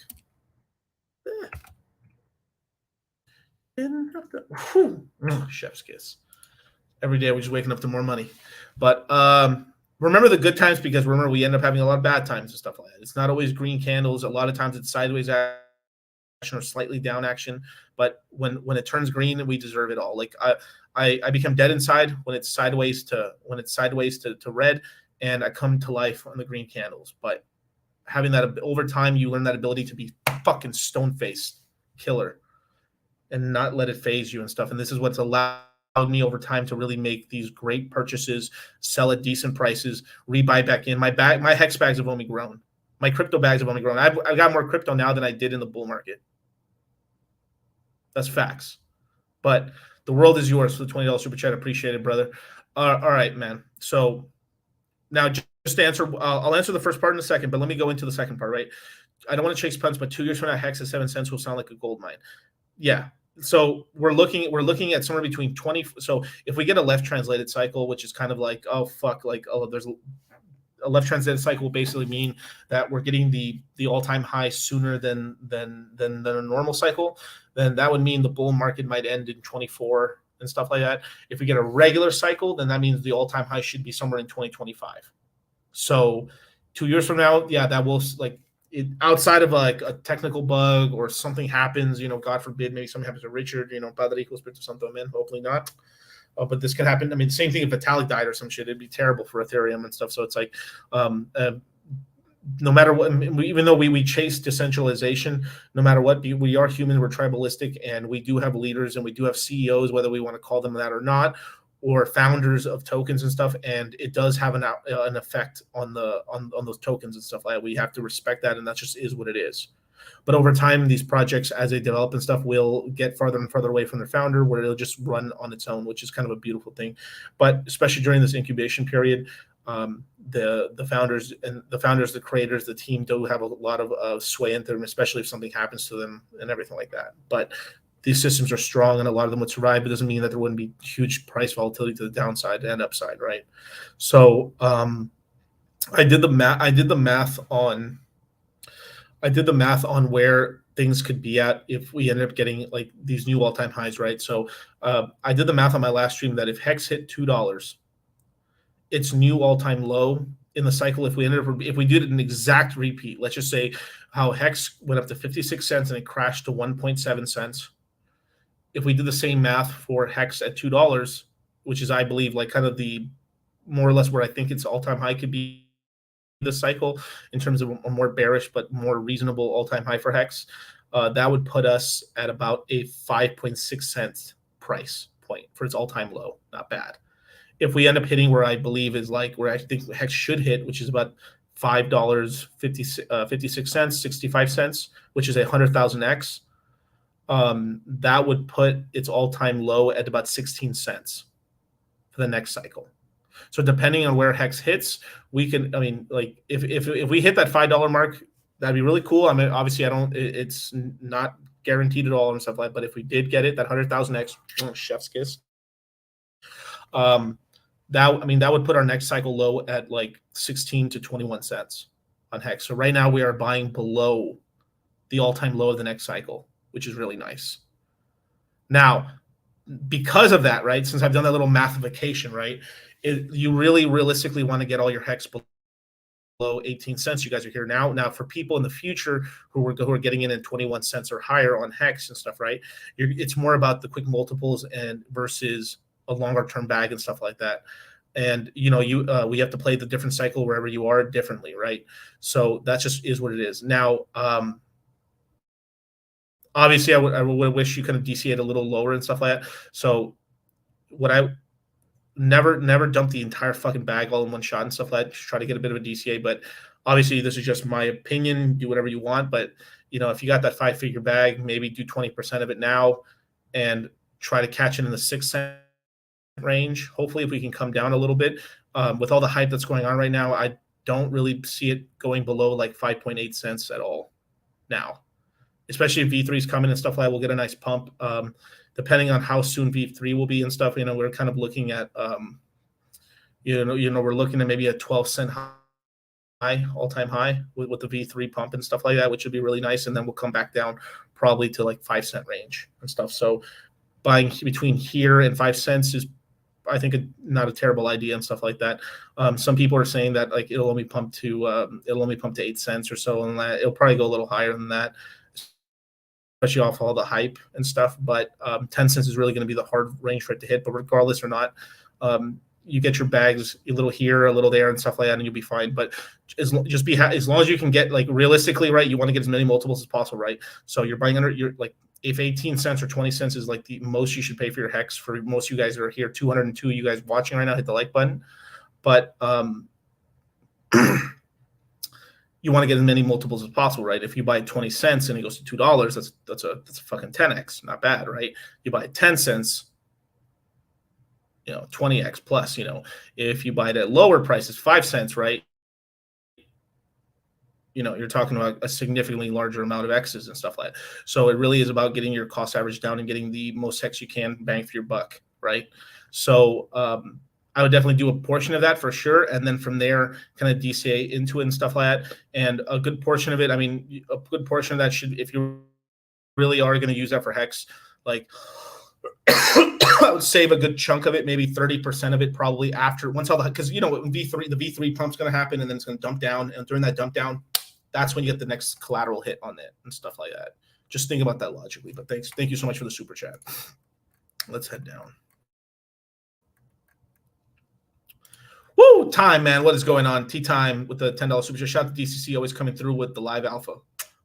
Chef's kiss. Every day we're just waking up to more money. But remember the good times, because remember we end up having a lot of bad times and stuff like that. It's not always green candles. A lot of times it's sideways or slightly down action. But when it turns green, we deserve it all. Like I become dead inside when it's sideways to red, and I come to life on the green candles. But having that over time, you learn that ability to be fucking stone-faced killer and not let it phase you and stuff. And this is what's allowed me over time to really make these great purchases, sell at decent prices, rebuy back in. My hex bags have only grown. My crypto bags have only grown. I've got more crypto now than I did in the bull market. That's facts. But the world is yours for the $20 super chat. Appreciate it, brother. All right, man. So now just to answer, I'll answer the first part in a second, but let me go into the second part, right? I don't want to chase punts, but 2 years from now, hex at 7 cents will sound like a gold mine. Yeah. So we're looking at somewhere between 20. So if we get a left translated cycle, which is kind of like, oh fuck, like, oh, there's a left translated cycle will basically mean that we're getting the all-time high sooner than a normal cycle, then that would mean the bull market might end in 24 and stuff like that. If we get a regular cycle, then that means the all-time high should be somewhere in 2025. So 2 years from now, yeah, that will, like, it, outside of like a technical bug or something happens, God forbid, maybe something happens to Richard, Padre Equals Espiritu Santo, man, hopefully not. But this could happen. I mean, same thing if Vitalik died or some shit. It'd be terrible for Ethereum and stuff. So it's like, no matter what, even though we chase decentralization, no matter what, we are human, we're tribalistic, and we do have leaders and we do have CEOs, whether we want to call them that or not, or founders of tokens and stuff. And it does have an effect on those tokens and stuff like that. We have to respect that, and that just is what it is. But over time, these projects, as they develop and stuff, will get farther and farther away from their founder, where it'll just run on its own, which is kind of a beautiful thing. But especially during this incubation period, the founders, the creators, the team do have a lot of sway in them, especially if something happens to them and everything like that. But these systems are strong, and a lot of them would survive. It doesn't mean that there wouldn't be huge price volatility to the downside and upside, right? So I did the math on where things could be at if we ended up getting like these new all-time highs, right? So I did the math on my last stream that if hex hit $2, its new all-time low in the cycle, if we did an exact repeat, let's just say how hex went up to 56 cents and it crashed to 1.7 cents. If we did the same math for hex at $2, which is, I believe, like kind of the more or less where I think its all-time high could be this cycle in terms of a more bearish but more reasonable all-time high for hex, that would put us at about a 5.6 cents price point for its all-time low. Not bad. If we end up hitting where I believe is like where I think hex should hit, which is about $5.56, 65 cents, which is 100,000x, that would put its all-time low at about 16 cents for the next cycle. So depending on where hex hits, we can, I mean, like if we hit that $5 mark, that'd be really cool. I mean, obviously it's not guaranteed at all and stuff like that, but if we did get it, that 100,000x, chef's kiss, that would put our next cycle low at like 16 to 21 cents on hex. So right now we are buying below the all-time low of the next cycle, which is really nice. Now, because of that, right, since I've done that little mathification, right, you really realistically want to get all your hex below 18 cents. You guys are here now. Now, for people in the future who are getting in at 21 cents or higher on hex and stuff, right, it's more about the quick multiples and versus a longer term bag and stuff like that. And we have to play the different cycle wherever you are differently, right? So that just is what it is. Now, obviously, I would wish you could have DCA'd a little lower and stuff like that. So what I never dump the entire fucking bag all in one shot and stuff like that. Just try to get a bit of a DCA, but obviously this is just my opinion. Do whatever you want, but if you got that 5-figure bag, maybe do 20% of it now and try to catch it in the 6 cent range. Hopefully, if we can come down a little bit with all the hype that's going on right now, I don't really see it going below like 5.8 cents at all now. Especially if V3 is coming and stuff like that, we'll get a nice pump. Depending on how soon V3 will be and stuff, we're kind of looking at, we're looking at maybe a 12-cent high, all-time high with the V3 pump and stuff like that, which would be really nice. And then we'll come back down probably to like 5-cent range and stuff. So buying between here and 5 cents is, I think, not a terrible idea and stuff like that. Some people are saying that like it'll only pump to 8 cents or so, and that it'll probably go a little higher than that. especially off all the hype and stuff. But 10 cents is really going to be the hard range for it to hit. But regardless or not, you get your bags a little here, a little there, and stuff like that, and you'll be fine. But as long as you can get, like, realistically, right, you want to get as many multiples as possible, right? So you're buying under, you're like, if 18 cents or 20 cents is like the most you should pay for your hex, for most of you guys that are here, 202 you guys watching right now, hit the like button. But you want to get as many multiples as possible, right? If you buy 20 cents and it goes to $2, that's a fucking 10x, not bad, right? You buy 10 cents, 20x plus. If you buy it at lower prices, 5 cents, right? You're talking about a significantly larger amount of X's and stuff like that. So it really is about getting your cost average down and getting the most hex you can, bang for your buck, right? So I would definitely do a portion of that for sure, and then from there, kind of DCA into it and stuff like that. And a good portion of it, a good portion of that should, if you really are going to use that for hex, like I would save a good chunk of it, maybe 30% of it, probably after, once all the, because the V3 pump's going to happen, and then it's going to dump down, and during that dump down, that's when you get the next collateral hit on it and stuff like that. Just think about that logically. But thank you so much for the super chat. Let's head down. Woo, time, man. What is going on? Tea time with the $10 super chat. Shout out to DCC, always coming through with the live alpha.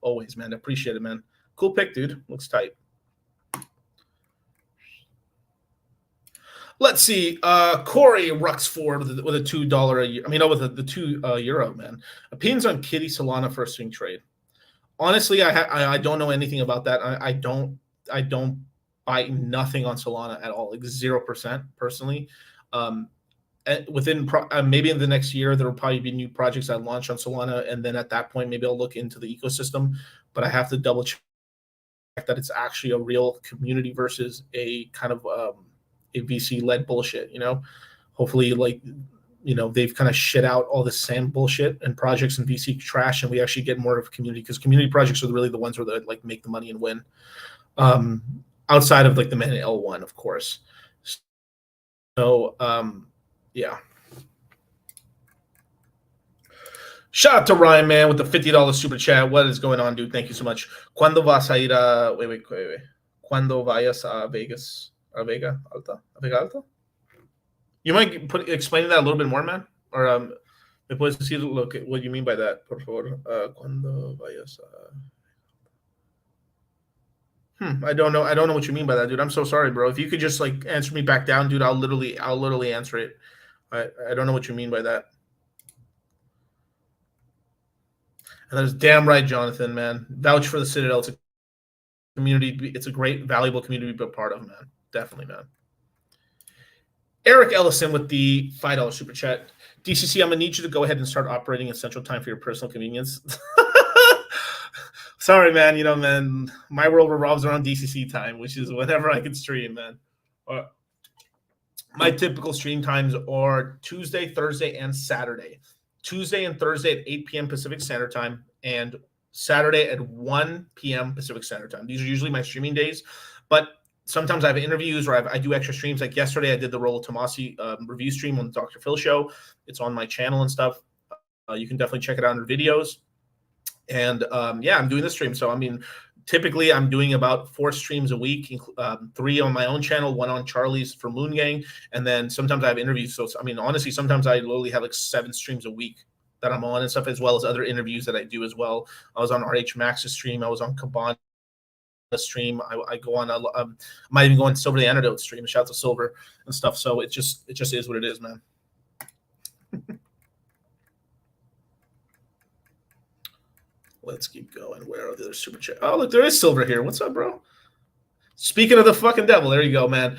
Always, man. Appreciate it, man. Cool pick, dude. Looks tight. Let's see. Corey Ruxford with a $2 a year. With the 2 euro, man. Opinions on Kitty Solana for a swing trade. Honestly, I don't know anything about that. I don't buy nothing on Solana at all, like 0% personally. Within maybe in the next year, there will probably be new projects that launch on Solana, and then at that point, maybe I'll look into the ecosystem. But I have to double check that it's actually a real community versus a kind of a VC-led bullshit. Hopefully, they've kind of shit out all this sand bullshit and projects and VC trash, and we actually get more of a community, because community projects are really the ones where they make the money and win. Outside of the main L1, of course. So. Yeah. Shout out to Ryan, man, with the $50 super chat. What is going on, dude? Thank you so much. ¿Cuándo vas a ir a... Wait. ¿Cuándo vayas a Vegas? A Vega Alta? You might explain that a little bit more, man? Or me puedes decir what you mean by that, por favor? ¿Cuándo vayas a... I don't know what you mean by that, dude. I'm so sorry, bro. If you could just answer me back down, dude, I'll literally answer it. I don't know what you mean by that. And that's damn right, Jonathan, man. Vouch for the Citadel. It's a community. It's a great, valuable community to be a part of, man. Definitely, man. Eric Ellison with the $5 super chat. DCC, I'm going to need you to go ahead and start operating in Central Time for your personal convenience. Sorry, man. Man, my world revolves around DCC time, which is whenever I can stream, man. My typical stream times are Tuesday, Thursday, and Saturday. Tuesday and Thursday at 8 p.m. Pacific Standard Time, and Saturday at 1 p.m. Pacific Standard Time. These are usually my streaming days, but sometimes I have interviews or I do extra streams. Like yesterday, I did the Rollo Tomasi review stream on the Dr. Phil show. It's on my channel and stuff. You can definitely check it out in videos. And I'm doing this stream. So, typically I'm doing about 4 streams a week, 3 on my own channel, 1 on Charlie's for Moon Gang. And then sometimes I have interviews. So, honestly, sometimes I literally have 7 streams a week that I'm on and stuff, as well as other interviews that I do as well. I was on RH Max's stream. I was on Cabana stream. I go on, I might even go on Silver the Antidote stream. Shout out to Silver and stuff. So it just is what it is, man. Let's keep going. Where are the other super chat? Oh, look, there is Silver here. What's up, bro? Speaking of the fucking devil, there you go, man.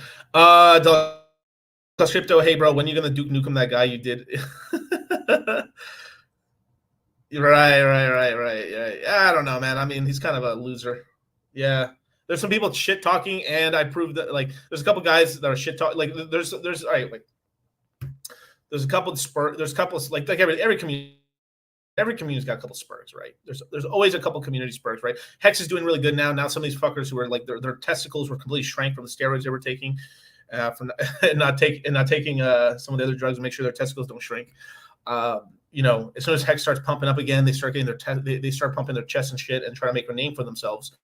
Crypto, hey, bro, when are you going to Duke Nukem that guy you did? Right. I don't know, man. He's kind of a loser. Yeah. There's some people shit talking, and I proved that, there's a couple guys that are shit talking. There's all right, there's a couple every community. Every community's got a couple spurts, right? There's always a couple community spurts, right? Hex is doing really good now. Now some of these fuckers who are their testicles were completely shrank from the steroids they were taking, from and not taking some of the other drugs to make sure their testicles don't shrink. As soon as Hex starts pumping up again, they start getting they start pumping their chest and shit and trying to make a name for themselves.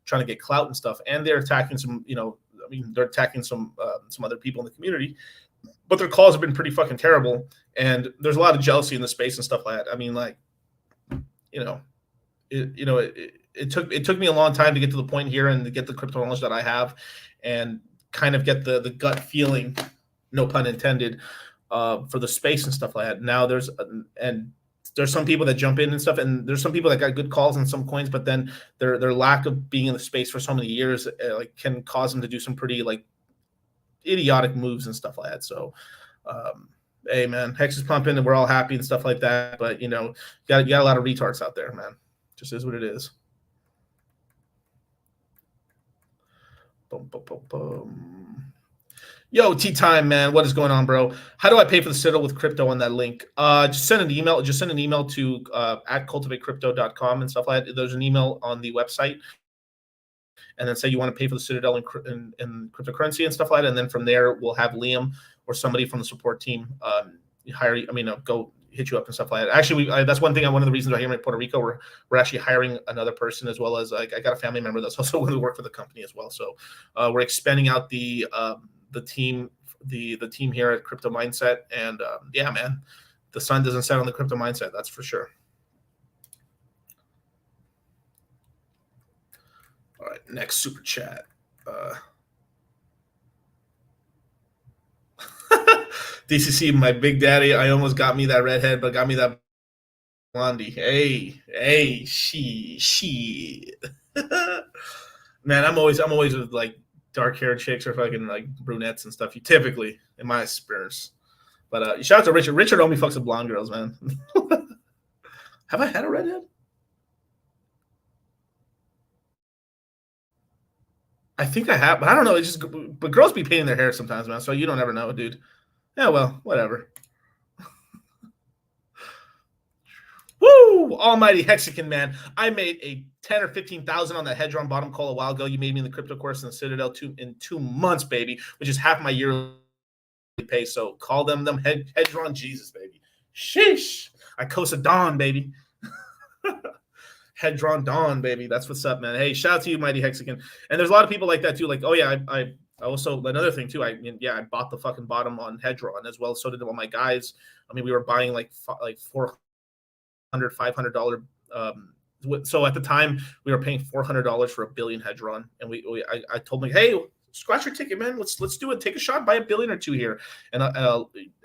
trying to get clout and stuff, and they're attacking some, I mean, they're attacking some other people in the community, but their calls have been pretty fucking terrible, and there's a lot of jealousy in the space and stuff like that. I mean, like, it took me a long time to get to the point here and to get the crypto knowledge that I have, and kind of get the gut feeling, no pun intended, for the space and stuff like that. Now there's some people that jump in and stuff, and there's some people that got good calls on some coins, but then their lack of being in the space for so many years like can cause them to do some pretty like idiotic moves and stuff like that. So hey man, Hex is pumping and we're all happy and stuff like that, but you got a lot of retards out there, man. Just is what it is. Boom, boom, boom, boom. Yo, tea time, man. What is going on, bro? How do I pay for the Citadel with crypto on that link? Just send an email. Just send an email to at cultivatecrypto.com and stuff like that. There's an email on the website, and then say you want to pay for the Citadel in cryptocurrency and stuff like that. And then from there, we'll have Liam or somebody from the support team go hit you up and stuff like that. Actually, that's one thing. One of the reasons I'm here in Puerto Rico, we're actually hiring another person, as well as I got a family member that's also going to work for the company as well. So we're expanding out the team here at Crypto Mindset, and yeah, man, the sun doesn't set on the Crypto Mindset, that's for sure. All right, next super chat. DCC, my big daddy, I almost got me that redhead, but got me that blondie. Hey, she. Man, I'm always with like dark-haired chicks or fucking like brunettes and stuff. You typically, in my experience. But shout out to Richard. Richard only fucks with blonde girls, man. Have I had a redhead? I think I have, but I don't know. But girls be painting their hair sometimes, man. So you don't ever know, dude. Yeah, well, whatever. Woo! Almighty Hexican, man. I made a 10 or 15,000 on that Hedron bottom call a while ago. You made me in the crypto course in the Citadel in 2 months, baby, which is half my yearly pay. So call them Hedron Jesus, baby. Sheesh. I Cosa Dawn, baby. Hedron Dawn, baby. That's what's up, man. Hey, shout out to you, Mighty Hexican. And there's a lot of people like that too. Like, oh yeah, I also, another thing too. I bought the fucking bottom on Hedron as well. So did all my guys. I mean, we were buying like $400, $500. So at the time, we were paying $400 for $1 billion Hedron, and I told them, hey, scratch your ticket, man. Let's do it. Take a shot, buy $1 billion or $2 billion here, and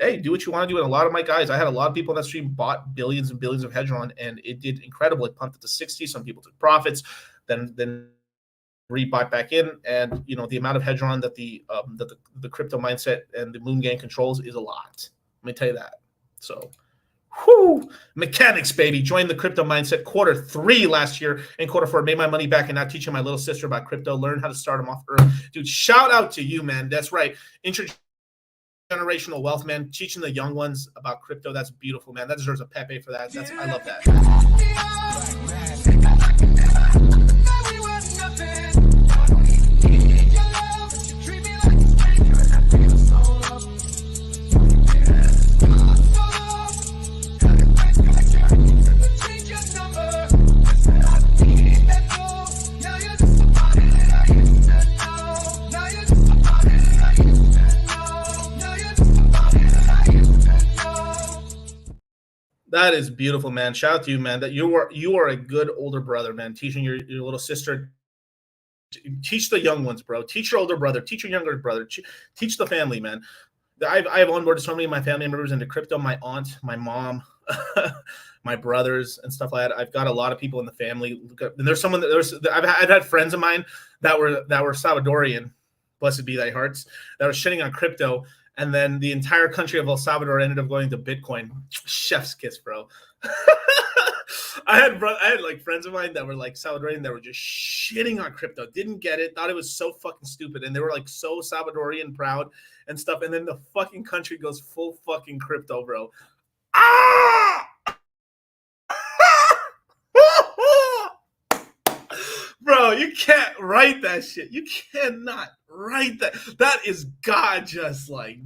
hey, do what you want to do. And a lot of my guys, I had a lot of people on that stream bought billions and billions of Hedron, and it did incredible. It pumped it to 60. Some people took profits, then rebought back in, and the amount of Hedron that the Crypto Mindset and the Moon Gang controls is a lot. Let me tell you that. So. Whoo! Mechanics, baby. Joined the Crypto Mindset Q3 last year, and Q4 made my money back, and now teaching my little sister about crypto. Learn how to start them off early. Dude, shout out to you, man. That's right. Intergenerational wealth, man. Teaching the young ones about crypto. That's beautiful, man. That deserves a Pepe for that. I love that. That is beautiful, man. Shout out to you, man. That you are a good older brother, man. Teaching your little sister. Teach the young ones, bro. Teach your older brother. Teach your younger brother. Teach the family, man. I've onboarded so many of my family members into crypto. My aunt, my mom, my brothers, and stuff like that. I've got a lot of people in the family. And there's someone I've had friends of mine that were Salvadorian, blessed be thy hearts, that were shitting on crypto. And then the entire country of El Salvador ended up going to Bitcoin. Chef's kiss, bro. I had like friends of mine that were like Salvadorian that were just shitting on crypto, didn't get it, thought it was so fucking stupid, and they were like so Salvadorian proud and stuff. And then the fucking country goes full fucking crypto, bro. Ah! Bro, you can't write that shit. You cannot write that. That is God just like,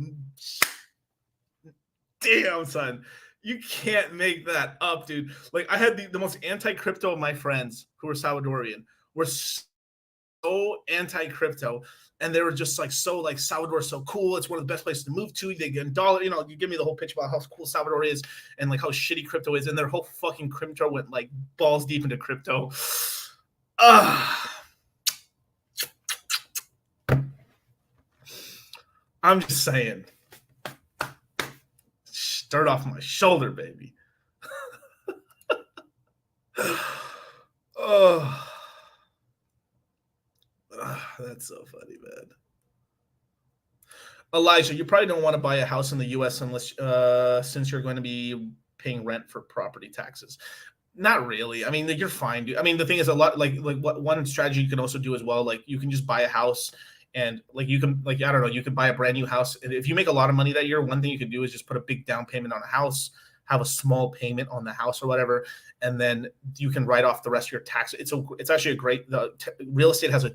damn, son. You can't make that up, dude. Like, I had the most anti-crypto of my friends who were Salvadorian were so anti-crypto, and they were just like so like Salvador's so cool. It's one of the best places to move to. They get dollar, you know, you give me the whole pitch about how cool Salvador is and like how shitty crypto is, and their whole fucking crypto went like balls deep into crypto. I'm just saying. Start off my shoulder, baby. Oh, that's so funny, man. Elijah, you probably don't want to buy a house in the U.S. unless, since you're going to be paying rent for property taxes. Not really. I mean, you're fine, dude. I mean, the thing is, a lot like what one strategy you can also do as well. Like, you can just buy a house, and like you can like I don't know, you could buy a brand new house, and if you make a lot of money that year, one thing you could do is just put a big down payment on a house, have a small payment on the house or whatever, and then you can write off the rest of your tax. It's actually a great real estate has a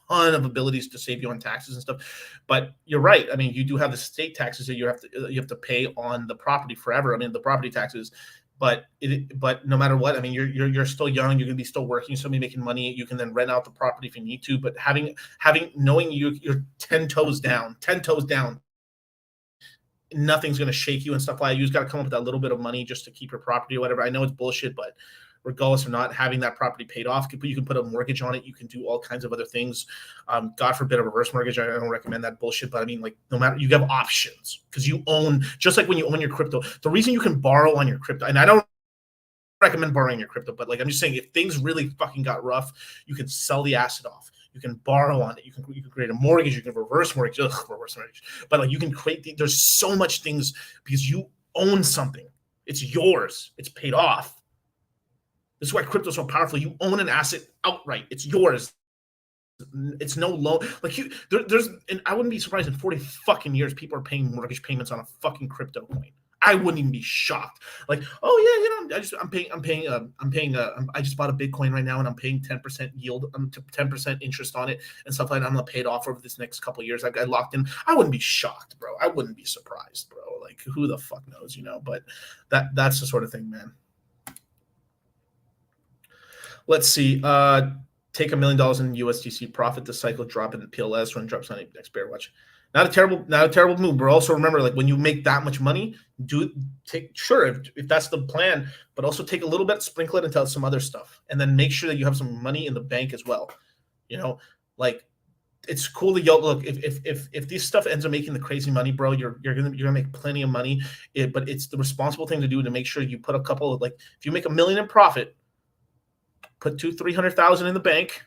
ton of abilities to save you on taxes and stuff. But you're right. I mean, you do have the state taxes that you have to pay on the property forever. I mean, the property taxes. But no matter what, I mean, you're still young. You're gonna be still working. You're still be making money. You can then rent out the property if you need to. But knowing you're 10 toes down, nothing's gonna shake you and stuff like that. You just got to come up with that little bit of money just to keep your property or whatever. I know it's bullshit, but regardless of not having that property paid off, you can put a mortgage on it. You can do all kinds of other things. God forbid a reverse mortgage. I don't recommend that bullshit, but I mean, like, no matter, you have options because you own, just like when you own your crypto. The reason you can borrow on your crypto, and I don't recommend borrowing your crypto, but like, I'm just saying, if things really fucking got rough, you can sell the asset off. You can borrow on it. You can create a mortgage. You can reverse mortgage. Reverse mortgage. But like, you can create there's so much things because you own something. It's yours. It's paid off. This is why crypto is so powerful. You own an asset outright. It's yours. It's no loan. Like there's, and I wouldn't be surprised in 40 fucking years people are paying mortgage payments on a fucking crypto coin. I wounn't even be shocked. Like, oh yeah, I just bought a Bitcoin right now and I'm paying 10% yield, 10% interest on it and stuff like that. I'm gonna pay it off over this next couple of years. I got locked in. I wouldn't be shocked, bro. I wouldn't be surprised, bro. Like, who the fuck knows, But that's the sort of thing, man. Let's see. Take $1 million in USDC profit this cycle, drop it in PLS when it drops on next bear watch. Not a terrible move, but also remember, like, when you make that much money, if that's the plan, but also take a little bit, sprinkle it into some other stuff, and then make sure that you have some money in the bank as well. Like, it's cool to look, if this stuff ends up making the crazy money, bro, you're gonna make plenty of money. But it's the responsible thing to do to make sure you put a couple of, like, if you make $1 million in profit, put $200,000-300,000 in the bank,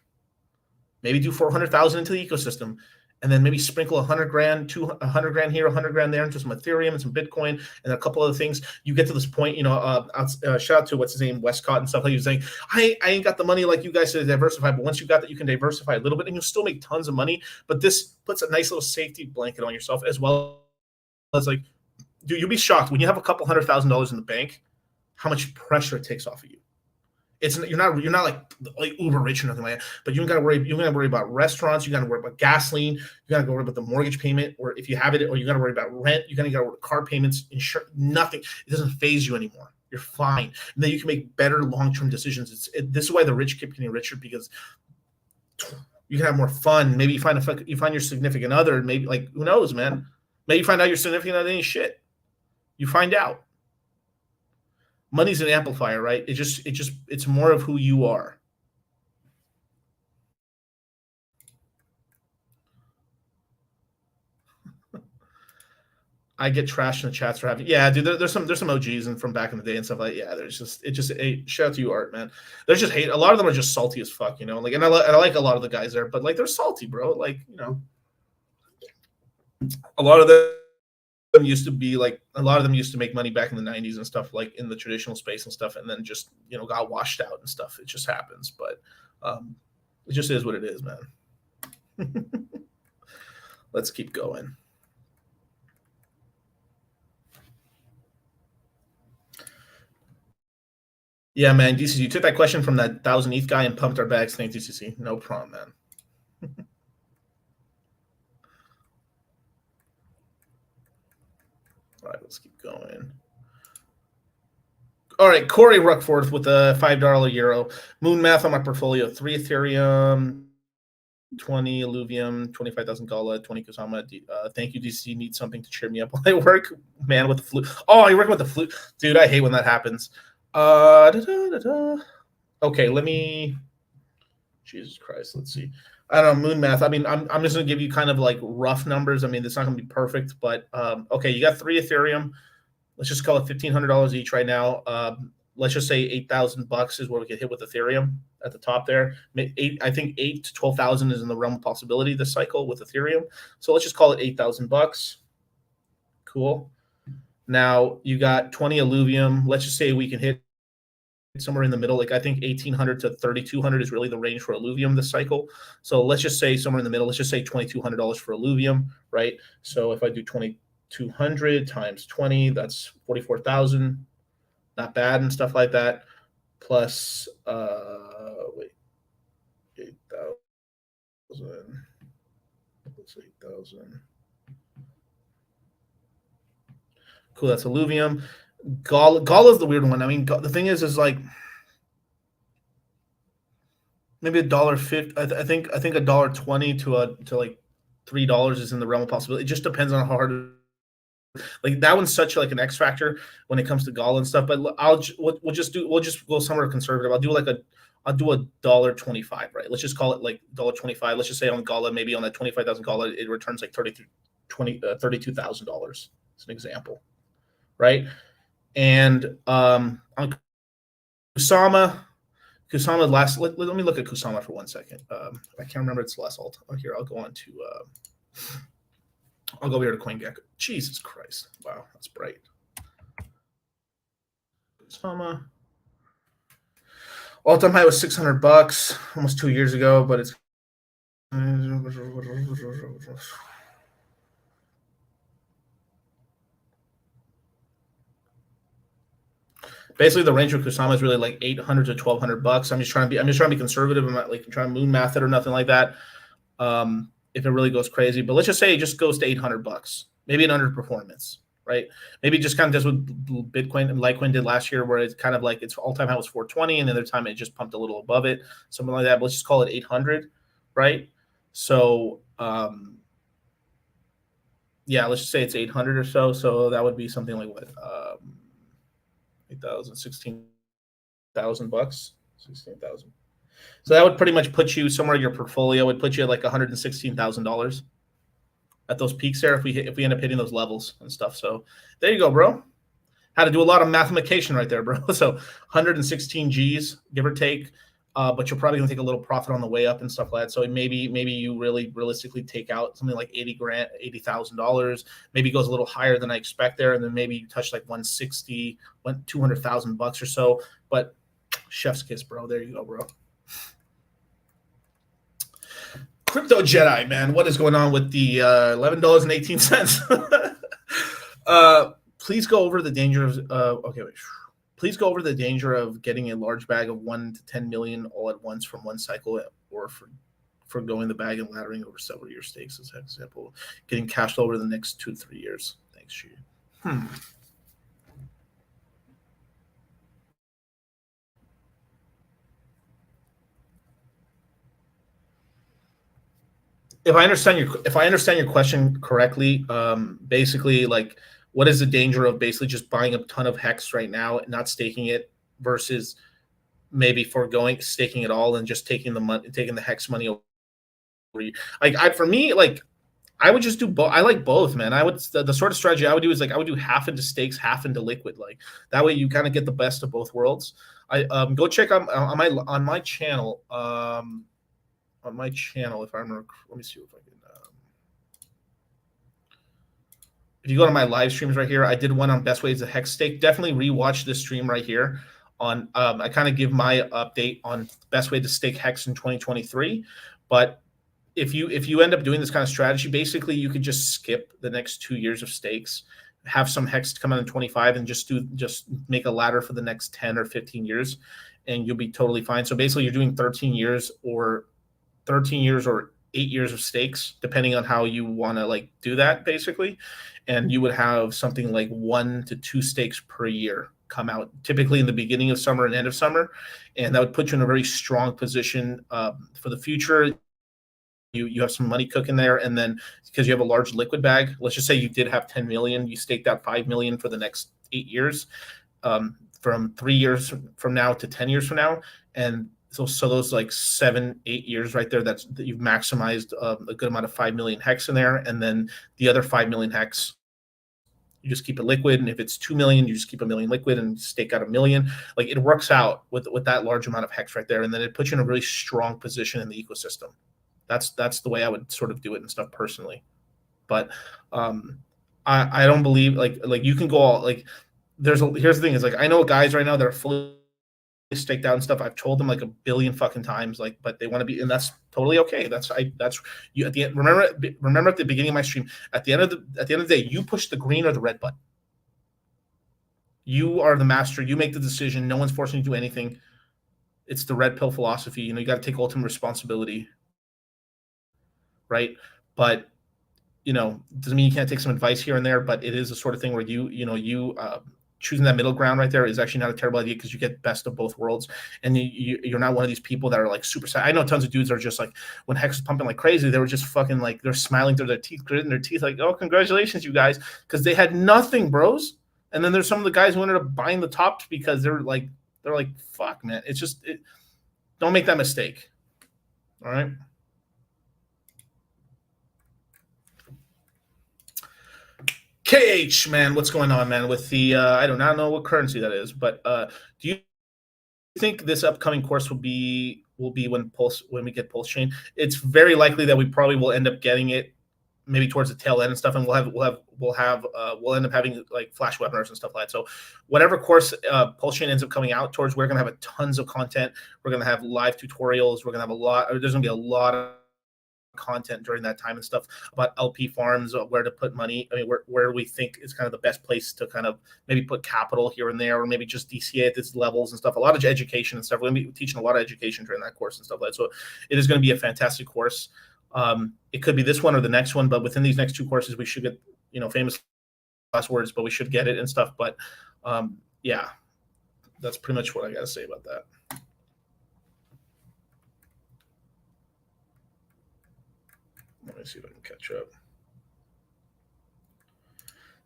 maybe do $400,000 into the ecosystem, and then maybe sprinkle $100,000, $100,000 here, $100,000 there into some Ethereum and some Bitcoin and a couple other things. You get to this point, shout out to what's his name, Westcott and stuff like he was saying, I ain't got the money like you guys to diversify, but once you got that, you can diversify a little bit and you'll still make tons of money. But this puts a nice little safety blanket on yourself, as well as, like, dude, you'll be shocked when you have a couple $100,000 in the bank, how much pressure it takes off of you. You're not like uber rich or nothing like that, but you gotta worry about restaurants, you gotta worry about gasoline, you gotta worry about the mortgage payment, or if you have it, or you gotta worry about rent, you gotta worry about car payments, insurance, nothing. It doesn't phase you anymore. You're fine. And then you can make better long-term decisions. This is why the rich keep getting richer, because you can have more fun. Maybe you find your significant other, maybe, like, who knows, man? Maybe you find out your significant other ain't shit. You find out. Money's an amplifier, right? It's more of who you are. I get trashed in the chats for having, yeah, dude. There's some OGs and from back in the day and stuff like, yeah. Shout out to you, Art, man. There's just hate. A lot of them are just salty as fuck, Like, and I like a lot of the guys there, but like, they're salty, bro. Like, a lot of them used to make money back in the 90s and stuff, like in the traditional space and stuff, and then just got washed out and stuff. It just happens, but it just is what it is, man. Let's keep going. Yeah, man. DCC, you took that question from that 1,000 ETH guy and pumped our bags. Thanks, DCC. No problem, man. All right, let's keep going. All right, Corey Ruckforth with a $5 euro. Moon math on my portfolio: 3 Ethereum, 20 alluvium, 25,000 gala, 20 kusama. Thank you, DC. Need something to cheer me up while I work. Man with the flu. Oh, you're working with the flu, dude. I hate when that happens. Okay, let me. Jesus Christ. Let's see. I don't know, moon math. I mean, I'm just gonna give you kind of like rough numbers. I mean, it's not gonna be perfect, but okay, you got 3 Ethereum. Let's just call it $1,500 each right now. Let's just say $8,000 is where we get hit with Ethereum at the top there. I think 8 to 12,000 is in the realm of possibility this cycle with Ethereum. So let's just call it $8,000. Cool. Now you got 20 alluvium. Let's just say we can hit somewhere in the middle. Like I think 1,800 to 3,200 is really the range for alluvium this cycle. So let's just say somewhere in the middle. Let's just say $2,200 for alluvium, right? So if I do 2,200 times 20, that's 44,000. Not bad and stuff like that. Plus, wait, 8,000. That's 8,000. Cool. That's alluvium. Gala is the weird one. I mean, the thing is like maybe $1.50. I think $1.20 to like $3 is in the realm of possibility. It just depends on how hard. Like that one's such like an X factor when it comes to Gala and stuff. But we'll just go somewhere conservative. I'll do $1.25, right? Let's just call it like $1.25. Let's just say on Gala, maybe on that 25,000 Gala, it returns like $32,000. It's an example, right? And on Kusama last. Let me look at Kusama for 1 second. I can't remember its last alt. Oh, here I'll go on to. I'll go over here to CoinGecko. Jesus Christ! Wow, that's bright. Kusama. All-time high was $600 almost 2 years ago, but it's. Basically, the range of Kusama is really like $800 to $1,200. I'm just trying to be conservative. I'm not like trying to moon math it or nothing like that. If it really goes crazy, but let's just say it just goes to $800, maybe an underperformance, right? Maybe just kind of does what Bitcoin and Litecoin did last year, where it's kind of like its all-time high was 420, and the other time it just pumped a little above it, something like that. But let's just call it 800, right? So, yeah, let's just say it's 800 or so. So that would be something like what, 8,000, $16,000, 16,000. So that would pretty much put you somewhere in your portfolio. Would put you at like $116,000 at those peaks there if we end up hitting those levels and stuff. So there you go, bro. Had to do a lot of mathematication right there, bro. So 116 G's, give or take. But you're probably gonna take a little profit on the way up and stuff like that. So maybe you really realistically take out something like $80,000. Maybe it goes a little higher than I expect there, and then maybe you touch like 160, $200,000 or so. But chef's kiss, bro. There you go, bro. Crypto Jedi, man, what is going on with the $11.18? Please go over the danger of okay, wait. Please go over the danger of getting a large bag of 1 to 10 million all at once from one cycle, or for going the bag and laddering over several year stakes, as an example, getting cash flow over the next 2 to 3 years. Thanks, Shi. If I understand your question correctly, basically, like, what is the danger of basically just buying a ton of hex right now and not staking it versus maybe foregoing staking it all and just taking the hex money over? Like, for me, like, I would just do both. I like both, man. The sort of strategy I would do is like I would do half into stakes, half into liquid. Like that way, you kind of get the best of both worlds. I go check on my channel. On my channel, if I remember, let me see if I can. If you go to my live streams right here, I did one on best ways to hex stake. Definitely rewatch this stream right here. On I kind of give my update on best way to stake hex in 2023. But if you end up doing this kind of strategy, basically you could just skip the next 2 years of stakes, have some hex come out in 25, and just make a ladder for the next 10 or 15 years, and you'll be totally fine. So basically, you're doing 13 years or 8 years of stakes, depending on how you want to like do that, basically. And you would have something like 1 to 2 stakes per year come out, typically in the beginning of summer and end of summer. And that would put you in a very strong position for the future. you have some money cooking there, and then because you have a large liquid bag, let's just say you did have 10 million, you staked out 5 million for the next 8 years, from 3 years from now to 10 years from now, and so those like 7-8 years right there, that you've maximized a good amount of 5 million hex in there, and then the other 5 million hex you just keep it liquid, and if it's 2 million, you just keep 1 million liquid and stake out 1 million. Like, it works out with that large amount of hex right there, and then it puts you in a really strong position in the ecosystem. That's the way I would sort of do it and stuff personally. But I don't believe like you can go all like here's the thing is, like, I know guys right now that are fully staked out and stuff. I've told them like 1 billion fucking times, like, but they want to be, and that's totally okay. That's you at the end. Remember at the beginning of my stream, at the end of the day, you push the green or the red button. You are the master. You make the decision. No one's forcing you to do anything. It's the red pill philosophy. You got to take ultimate responsibility, right? But doesn't mean you can't take some advice here and there. But it is a sort of thing where you choosing that middle ground right there is actually not a terrible idea, because you get best of both worlds, and you're not one of these people that are like super sad. I know tons of dudes that are just like, when hex was pumping like crazy, they were just fucking like, they're smiling through their teeth, gritting their teeth, like, oh, congratulations, you guys, because they had nothing, bros. And then there's some of the guys who ended up buying the tops because they're like, fuck, man, it's just don't make that mistake. All right. KH, man, what's going on, man? With the I do not know what currency that is, but do you think this upcoming course will be when we get Pulse Chain? It's very likely that we probably will end up getting it maybe towards the tail end and stuff, and we'll end up having like flash webinars and stuff like that. So whatever course Pulse Chain ends up coming out towards, we're gonna have tons of content. We're gonna have live tutorials. We're gonna have there's gonna be a lot of content during that time and stuff about LP farms, where to put money. I mean, where we think is kind of the best place to kind of maybe put capital here and there, or maybe just DCA at its levels and stuff. A lot of education and stuff. We're going to be teaching a lot of education during that course and stuff like that. So it is going to be a fantastic course. It could be this one or the next one, but within these next 2 courses, we should get, famous last words, but we should get it and stuff. But yeah, that's pretty much what I got to say about that. Let me see if I can catch up.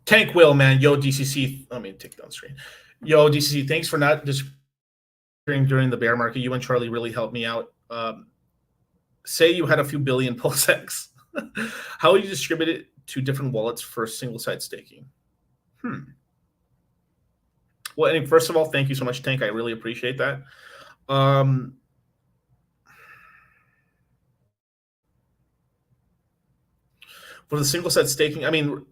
Tank Will, man. Yo, DCC. Let me take down screen. Yo, DCC, thanks for not disappearing during the bear market. You and Charlie really helped me out. Say you had a few billion Pulse X. How would you distribute it to different wallets for single site staking? Well, and first of all, thank you so much, Tank. I really appreciate that. For the single set staking, I mean,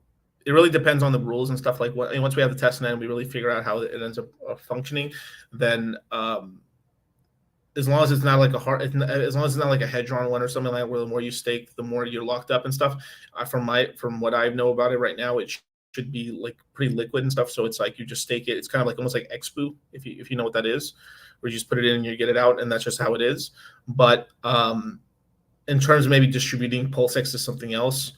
it really depends on the rules and stuff like what. And once we have the testnet and we really figure out how it ends up functioning, then as long as it's not like as long as it's not like a Hedron one or something like that, where the more you stake, the more you're locked up and stuff. From what I know about it right now, it should be like pretty liquid and stuff. So it's like you just stake it. It's kind of like almost like Expo, if you know what that is, where you just put it in and you get it out, and that's just how it is. But in terms of maybe distributing Pulse X to something else,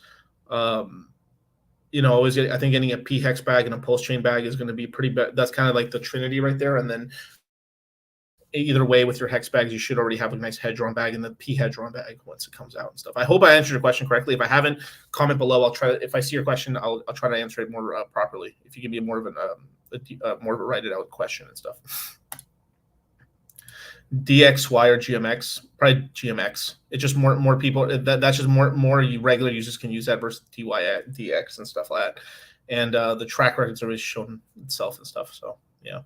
always I think getting a P hex bag and a Pulse Chain bag is going to be pretty. That's kind of like the trinity right there. And then either way, with your hex bags, you should already have a nice Hedron bag and the P Hedron bag once it comes out and stuff. I hope I answered your question correctly. If I haven't, comment below. I'll try to, if I see your question, I'll try to answer it more properly. If you give me more of a write it out question and stuff. DXY or GMX, probably GMX. It's just more people. That's just more regular users can use that versus DX and stuff like that. And the track record's already shown itself and stuff. So yeah.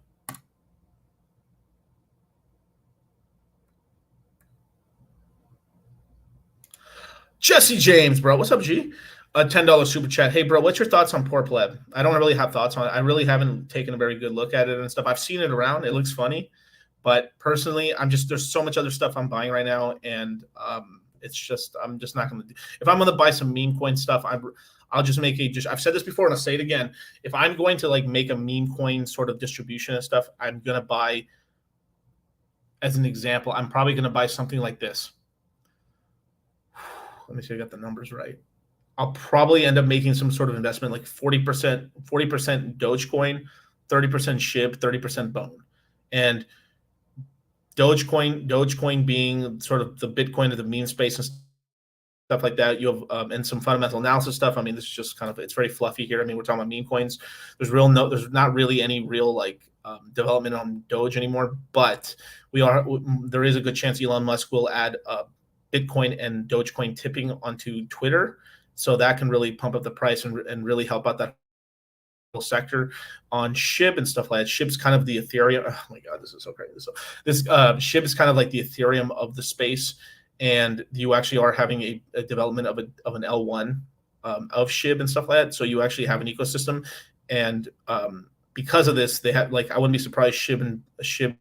Jesse James, bro, what's up, G? A $10 super chat. Hey, bro, what's your thoughts on Poor Pleb? I don't really have thoughts on it. I really haven't taken a very good look at it and stuff. I've seen it around. It looks funny. But personally, there's so much other stuff I'm buying right now, and I'm just not going to. If I'm going to buy some meme coin stuff, I'll just make I've said this before and I'll say it again. If I'm going to like make a meme coin sort of distribution and stuff, I'm going to buy, as an example, I'm probably going to buy something like this. Let me see if I got the numbers right. I'll probably end up making some sort of investment, like 40% Dogecoin, 30% SHIB, 30% Bone. And Dogecoin being sort of the Bitcoin of the meme space and stuff like that. You have and some fundamental analysis stuff. I mean, this is just kind of, it's very fluffy here. I mean, we're talking about meme coins. There's not really any real like development on Doge anymore, but there is a good chance Elon Musk will add Bitcoin and Dogecoin tipping onto Twitter, so that can really pump up the price and really help out that sector. On SHIB and stuff like that, SHIB's kind of the Ethereum. Oh my god, this is so crazy. So this SHIB is kind of like the Ethereum of the space, and you actually are having a development of an L1 of SHIB and stuff like that. So you actually have an ecosystem, and because of this, they have, like, I wouldn't be surprised SHIB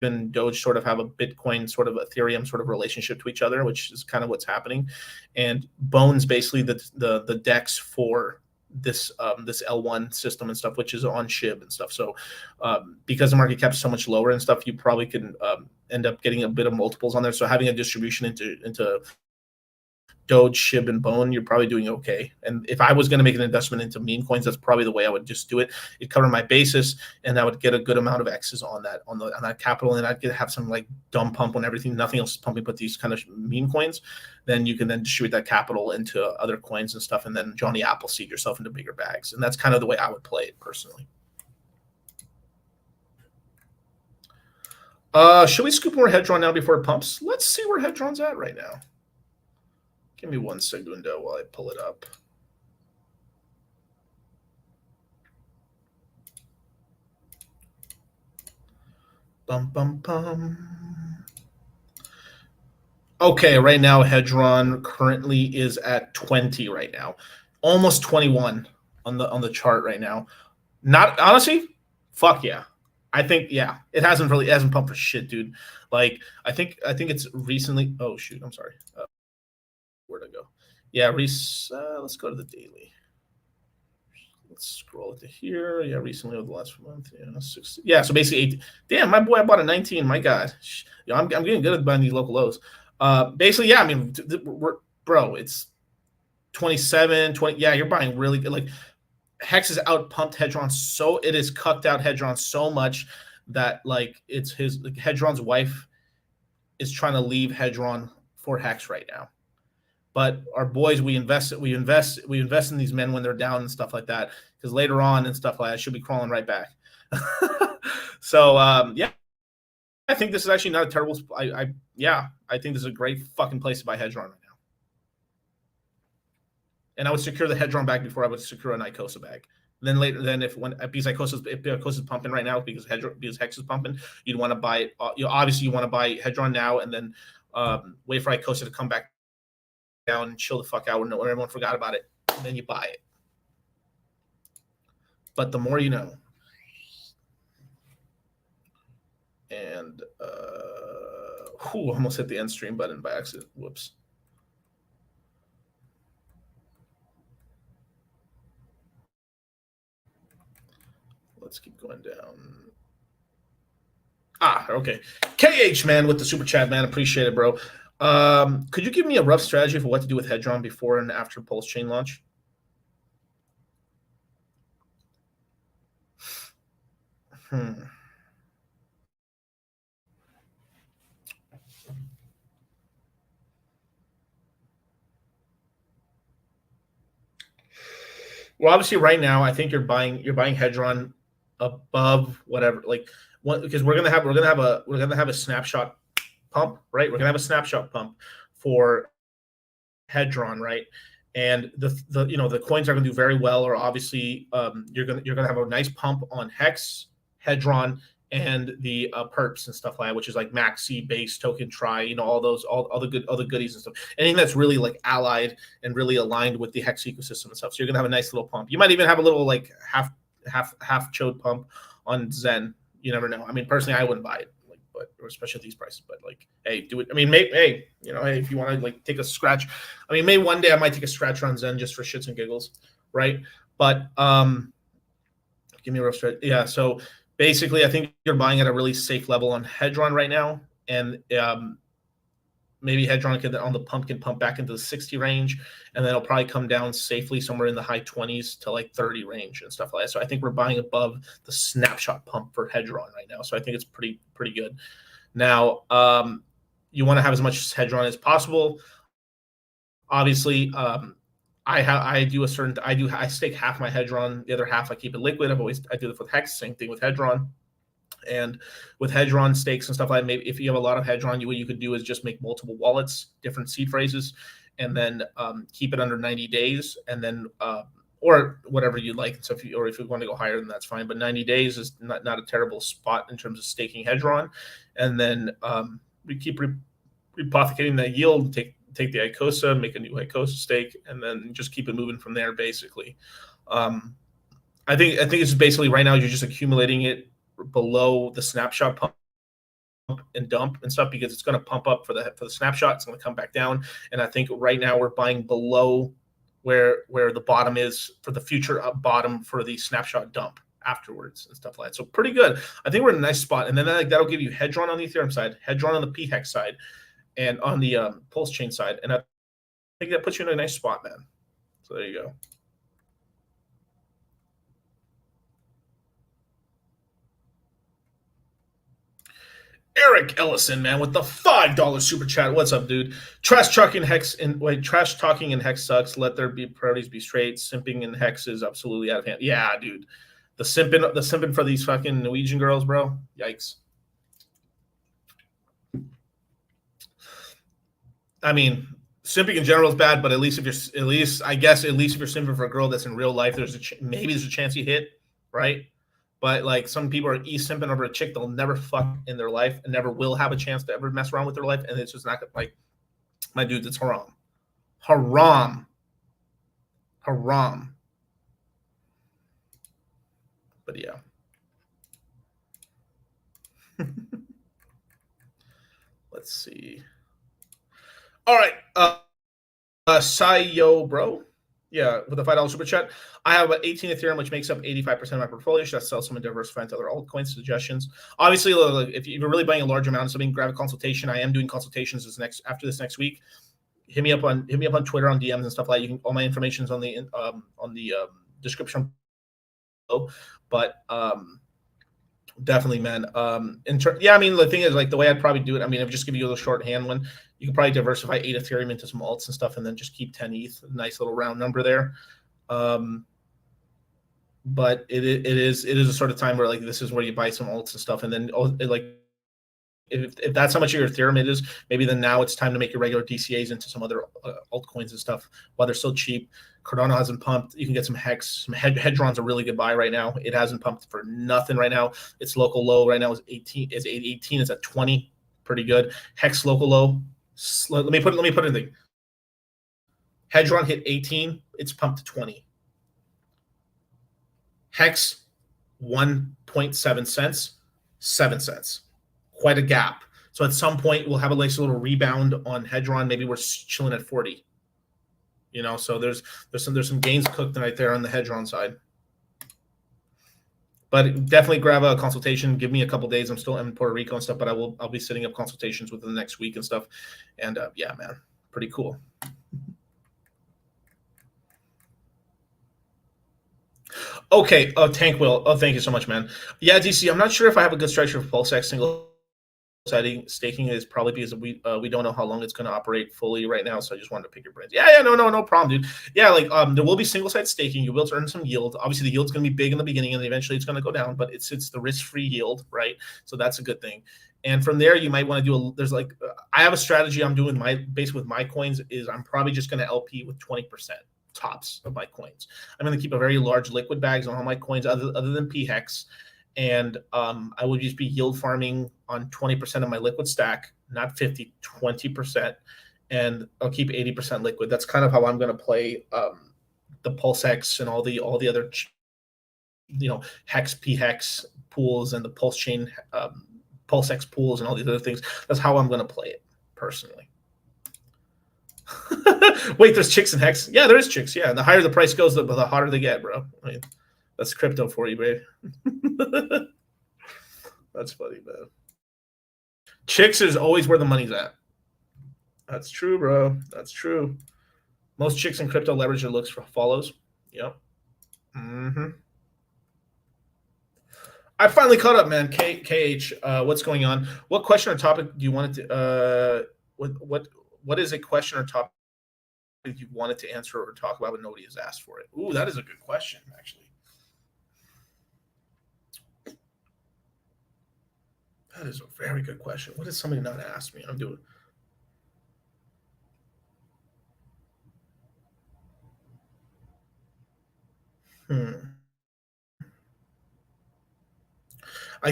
and Doge sort of have a Bitcoin sort of Ethereum sort of relationship to each other, which is kind of what's happening. And Bone's basically the DEX for this L1 system and stuff, which is on SHIB and stuff. So because the market cap is so much lower and stuff, you probably can end up getting a bit of multiples on there. So having a distribution into Doge, SHIB, and Bone, you're probably doing okay. And if I was going to make an investment into meme coins, that's probably the way I would just do it. It'd cover my basis, and I would get a good amount of X's on that capital, and I'd have some like dumb pump on everything. Nothing else is pumping but these kind of meme coins. Then you can then distribute that capital into other coins and stuff, and then Johnny Appleseed yourself into bigger bags. And that's kind of the way I would play it personally. Should we scoop more Hedron now before it pumps? Let's see where Hedron's at right now. Give me 1 segundo while I pull it up. Bum, bum, bum. Okay, right now Hedron currently is at 20 right now. Almost 21 on the chart right now. Not honestly, fuck yeah. I think yeah, it hasn't pumped for shit, dude. Like I think it's recently. Oh shoot, I'm sorry. Where'd I go? Yeah, let's go to the daily. Let's scroll it to here. Yeah, recently over the last month. Yeah, 60. Yeah, so basically 8. Damn, my boy, I bought a 19. My God, I'm getting good at buying these local lows. Basically, yeah, I mean, bro, it's 27, 20. Yeah, you're buying really good. Like Hex has outpumped Hedron, so it has cucked out Hedron so much that like it's Hedron's wife is trying to leave Hedron for Hex right now. But our boys, we invest in these men when they're down and stuff like that, because later on and stuff like that, should be crawling right back. So yeah, I think this is actually not a terrible. I think this is a great fucking place to buy Hedron right now. And I would secure the Hedron bag before I would secure an Icosa bag. Then later, because Icosa is pumping right now because Hex is pumping, you'd want to buy it. Obviously you want to buy Hedron now and then wait for Icosa to come back down and chill the fuck out when everyone forgot about it, and then you buy it. But the more you know. And almost hit the end stream button by accident. Whoops. Let's keep going down. Okay. KH, man, with the super chat, man. Appreciate it, bro. Could you give me a rough strategy for what to do with Hedron before and after Pulse Chain launch? Well, obviously, right now, I think you're buying Hedron above whatever, like what, because we're gonna have a snapshot pump, right? We're gonna have a snapshot pump for Hedron, right? And the coins are gonna do very well. Or obviously, you're gonna have a nice pump on Hex, Hedron, and the perps and stuff like that, which is like Maxi, base, token, try, all the goodies and stuff. Anything that's really like allied and really aligned with the Hex ecosystem and stuff. So you're gonna have a nice little pump. You might even have a little like half chode pump on Zen. You never know. I mean, personally, I wouldn't buy it, or especially at these prices. But like, hey, do it. I mean, hey, if you want to like take a scratch, I mean, maybe one day I might take a scratch on Zen just for shits and giggles, right? But give me a rough stretch. Yeah, so basically, I think you're buying at a really safe level on Hedron right now, and maybe Hedron on the pump can pump back into the 60 range, and then it'll probably come down safely somewhere in the high 20s to like 30 range and stuff like that. So I think we're buying above the snapshot pump for Hedron right now. So I think it's pretty good. Now, you want to have as much Hedron as possible. Obviously, I stake half my Hedron, the other half I keep it liquid. I do it with Hex, same thing with Hedron. And with Hedron stakes and stuff like that, maybe if you have a lot of Hedron, what you could do is just make multiple wallets, different seed phrases, and then keep it under 90 days, and then or whatever you like. So if you want to go higher, then that's fine. But 90 days is not a terrible spot in terms of staking Hedron, and then we keep replicating that yield, take the ICOSA, make a new ICOSA stake, and then just keep it moving from there. Basically, I think it's basically right now you're just accumulating it below the snapshot pump and dump and stuff, because it's going to pump up for the snapshot. It's going to come back down, and I think right now we're buying below where the bottom is for the future bottom for the snapshot dump afterwards and stuff like that. So pretty good. I think we're in a nice spot, and then that'll give you Hedron on the Ethereum side, Hedron on the PHEX side, and on the Pulse chain side, and I think that puts you in a nice spot, man. So there you go. Eric Ellison, man, with the $5 super chat. What's up, dude? Trash talking and Hex sucks. Let their priorities be straight. Simping and Hex is absolutely out of hand. Yeah, dude. The simping for these fucking Norwegian girls, bro. Yikes. I mean, simping in general is bad, but at least if you're simping for a girl that's in real life, maybe there's a chance you hit, right? But like some people are simping over a chick they'll never fuck in their life and never will have a chance to ever mess around with their life, and it's just not like, my dudes, it's haram. But yeah. Let's see. All right, Sayo, bro. Yeah, with a $5 super chat. I have 18 Ethereum, which makes up 85% of my portfolio. Should I sell some and diversify into other altcoins? Suggestions. Obviously, if you're really buying a large amount of something, grab a consultation. I am doing consultations after this next week. Hit me up on Twitter, on DMs and stuff like that. All my information's on the description below. But definitely, man. I mean, the thing is, like, the way I'd probably do it, I mean, I've just give you a little shorthand one. You can probably diversify 8 Ethereum into some alts and stuff, and then just keep 10 ETH. Nice little round number there. But it is a sort of time where, like, this is where you buy some alts and stuff, and then if that's how much of your Ethereum it is, maybe then now it's time to make your regular DCAs into some other altcoins and stuff while they're still cheap. Cardano hasn't pumped. You can get some Hex. Some Hedron's a really good buy right now. It hasn't pumped for nothing right now. Its local low right now is 18. Is 18. It's at 20. Pretty good. Hex local low. Let me put it in the Hedron hit 18. It's pumped to 20. Hex 1.7 cents, 7 cents. Quite a gap. So at some point we'll have a nice little rebound on Hedron. Maybe we're chilling at 40. So there's some gains cooked right there on the Hedron side. But definitely grab a consultation. Give me a couple days. I'm still in Puerto Rico and stuff, but I'll be setting up consultations within the next week and stuff. And yeah, man, pretty cool. Okay, Tank Will. Oh, thank you so much, man. Yeah, DC, I'm not sure if I have a good structure for PulseX single staking is probably because we don't know how long it's going to operate fully right now, so I just wanted to pick your brains. Yeah, no problem, dude. Yeah, like there will be single site staking. You will earn some yield. Obviously, the yield's going to be big in the beginning, and then eventually it's going to go down. But it's the risk-free yield, right? So that's a good thing. And from there, you might want to do I have a strategy I'm doing with my coins is I'm probably just going to LP with 20% tops of my coins. I'm going to keep a very large liquid bags on all my coins other than PHEX. And I will just be yield farming on 20% of my liquid stack, not 50, 20%. And I'll keep 80% liquid. That's kind of how I'm going to play the PulseX and all the other, Hex, PHEX pools and the Pulse chain, PulseX pools and all these other things. That's how I'm going to play it personally. Wait, there's chicks in Hex? Yeah, there is chicks. Yeah, and the higher the price goes, the hotter they get, bro. I mean, that's crypto for you, babe. That's funny, man. Chicks is always where the money's at. That's true, bro. That's true. Most chicks in crypto leverage their looks for follows. Yep. I finally caught up, man. KH, what's going on? What question or topic do you want to? What is a question or topic you wanted to answer or talk about, but nobody has asked for it? Ooh, that is a good question, actually. That is a very good question. What did somebody not ask me? I'm doing. Hmm. I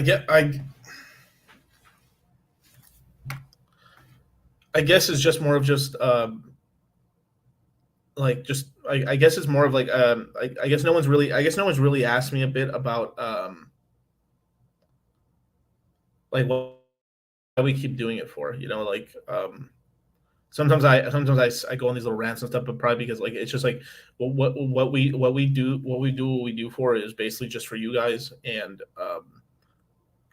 guess it's just more of just like just I guess it's more of like I guess no one's really asked me a bit about like what we keep doing it for, like sometimes I go on these little rants and stuff, but probably because like it's just like well, what we do for is basically just for you guys. And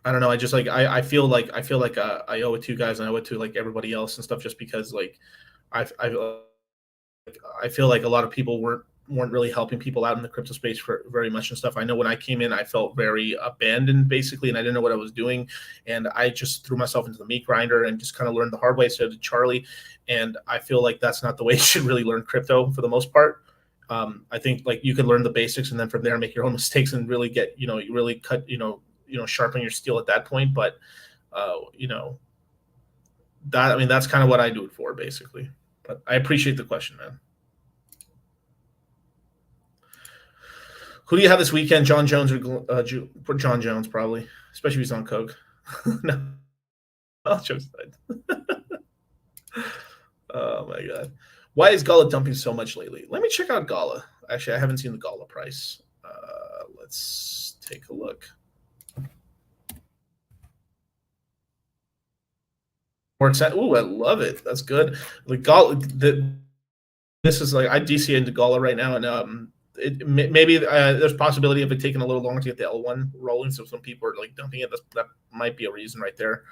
I don't know, I just like I feel like I owe it to you guys, and I owe it to like everybody else and stuff, just because like I I feel like a lot of people weren't really helping people out in the crypto space for very much and stuff. I know when I came in, I felt very abandoned basically, and I didn't know what I was doing, and I just threw myself into the meat grinder and just kind of learned the hard way. So did Charlie, and I feel like that's not the way you should really learn crypto for the most part. I think like you could learn the basics and then from there make your own mistakes and really get you really cut sharpen your skill at that point. But you know that I mean that's kind of what I do it for basically. But I appreciate the question, man. Who do you have this weekend? John Jones or John Jones, probably, especially if he's on coke. No, I'll joke aside. Oh my god, why is Gala dumping so much lately? Let me check out Gala. Actually, I haven't seen the Gala price. Let's take a look. Ooh, I love it. That's good. Like Gala, this is like I DCA into Gala right now, and maybe there's possibility of it taking a little longer to get the L1 rolling. So some people are like dumping it. That might be a reason right there.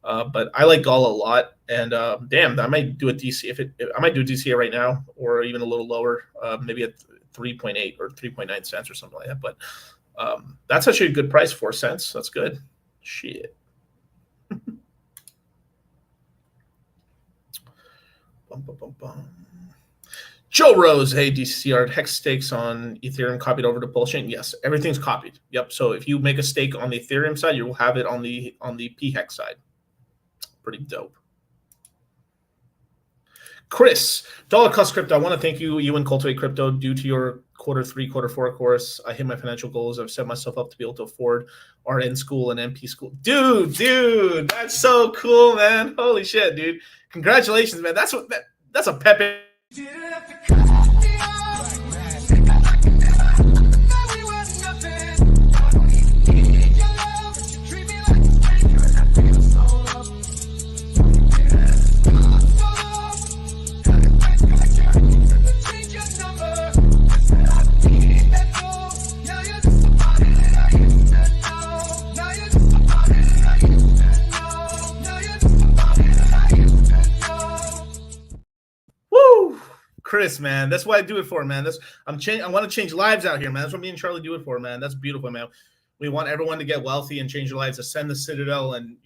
But I like Gala a lot, and damn, I might do a DC I might do a DCA right now, or even a little lower, maybe at 3.8 or 3.9 cents or something like that. But that's actually a good price, 4 cents. That's good. Shit. Bum, bum, bum, bum. Joe Rose, hey, DCR hex stakes on Ethereum copied over to Bullchain. Yes, everything's copied. Yep. So if you make a stake on the Ethereum side, you will have it on the P hex side. Pretty dope. Chris, Dollar Cost Crypto. I want to thank you and Cultivate Crypto. Due to your Q3, Q4 course, I hit my financial goals. I've set myself up to be able to afford RN school and MP school. Dude, that's so cool, man. Holy shit, dude. Congratulations, man. That's a pep. Didn't have to cut me off. Think I like it that we were nothing. I don't even need your love, but you treat me like a stranger, and I feel so low. Got it back, change your number. I said I don't need that gold. Now you're just a body that I used to know. Now you're just a body that I used to know. Now you're just a body that I used to know. Woo! Chris, man, that's what I do it for, man. I want to change lives out here, man. That's what me and Charlie do it for, man. That's beautiful, man. We want everyone to get wealthy and change their lives, ascend the Citadel, and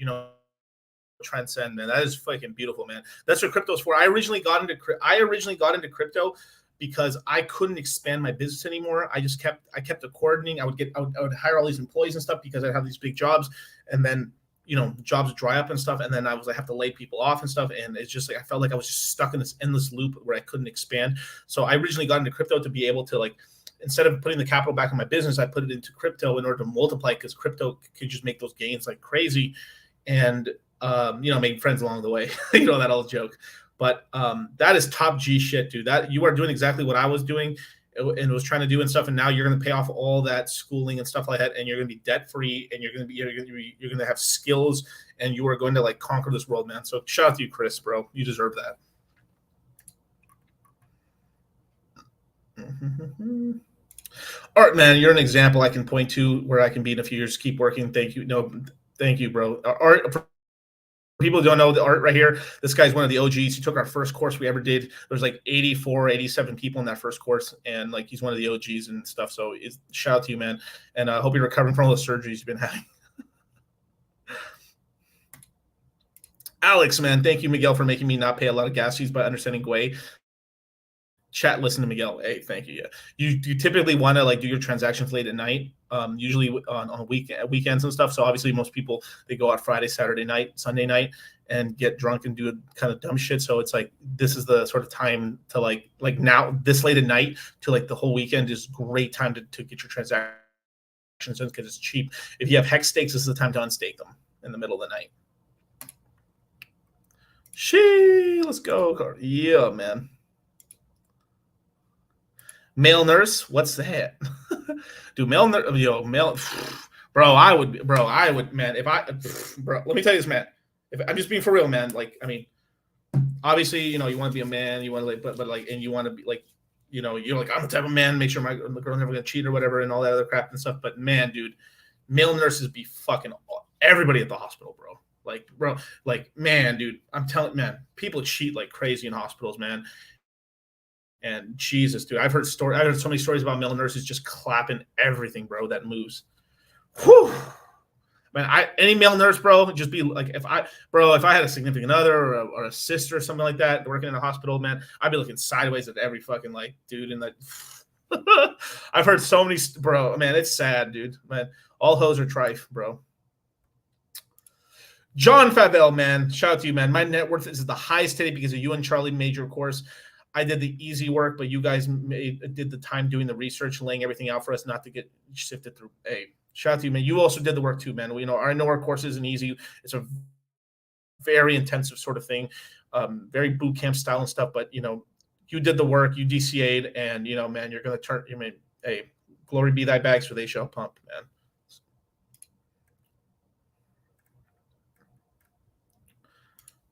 transcend, man. That is fucking beautiful, man. That's what crypto's for. I originally got into crypto because I couldn't expand my business anymore. I kept coordinating. I would hire all these employees and stuff because I'd have these big jobs, and then jobs dry up and stuff, and then I have to lay people off and stuff, and it's just like I felt like I was just stuck in this endless loop where I couldn't expand. So I originally got into crypto to be able to, like, instead of putting the capital back in my business, I put it into crypto in order to multiply, because crypto could just make those gains like crazy, and make friends along the way. That old joke. But that is top G shit, dude. That you are doing exactly what I was doing and was trying to do and stuff, and now you're going to pay off all that schooling and stuff like that, and you're going to be debt free, and you're going to have skills, and you are going to like conquer this world, man. So shout out to you, Chris, bro. You deserve that. Art, man, you're an example I can point to where I can be in a few years. Keep working. Thank you. No, thank you, bro. Art. For people who don't know the Art right here, this guy's one of the OGs. He took our first course we ever did. There's like 84, 87 people in that first course, and like he's one of the OGs and stuff. So shout out to you, man. And I hope you're recovering from all the surgeries you've been having. Alex, man, thank you, Miguel, for making me not pay a lot of gas fees by understanding Gwei. Chat, listen to Miguel. Hey, thank you. Yeah, you typically want to like do your transactions late at night, usually on weekends and stuff. So obviously, most people they go out Friday, Saturday night, Sunday night, and get drunk and do kind of dumb shit. So it's like this is the sort of time to like now this late at night to like the whole weekend is great time to get your transactions in because it's cheap. If you have hex stakes, this is the time to unstake them in the middle of the night. Let's go. Yeah, man. Male nurse, what's that? Dude, male nurse, bro, I would, man. If I, bro, let me tell you this, man. If I'm just being for real, man. Like, I mean, obviously, you know, you want to be a man, you want to like, but like, and you want to be like, you know, you're like, I'm the type of man. Make sure my girl's never gonna cheat or whatever, and all that other crap and stuff. But man, dude, male nurses be fucking everybody at the hospital, bro. Like, bro, like, man, dude, I'm telling, man, people cheat like crazy in hospitals, man. And Jesus, dude, I've heard so many stories about male nurses just clapping everything, bro, that moves. Whew. Man, any male nurse, bro, just be like, if I had a significant other or a sister or something like that working in a hospital, man, I'd be looking sideways at every fucking like dude in that. I've heard so many, bro, man, it's sad, dude, man. All hoes are trife, bro. John Favell, man, shout out to you, man. My net worth is the highest today because of you and Charlie Major course. I did the easy work, but you guys did the time doing the research, laying everything out for us, not to get sifted through. Hey, shout out to you, man. You also did the work too, man. I know our course isn't easy. It's a very intensive sort of thing, very boot camp style and stuff. But you know, you did the work, you DCA'd, and you know, man, you're gonna turn. I mean, hey, glory be thy bags, for they shall pump, man.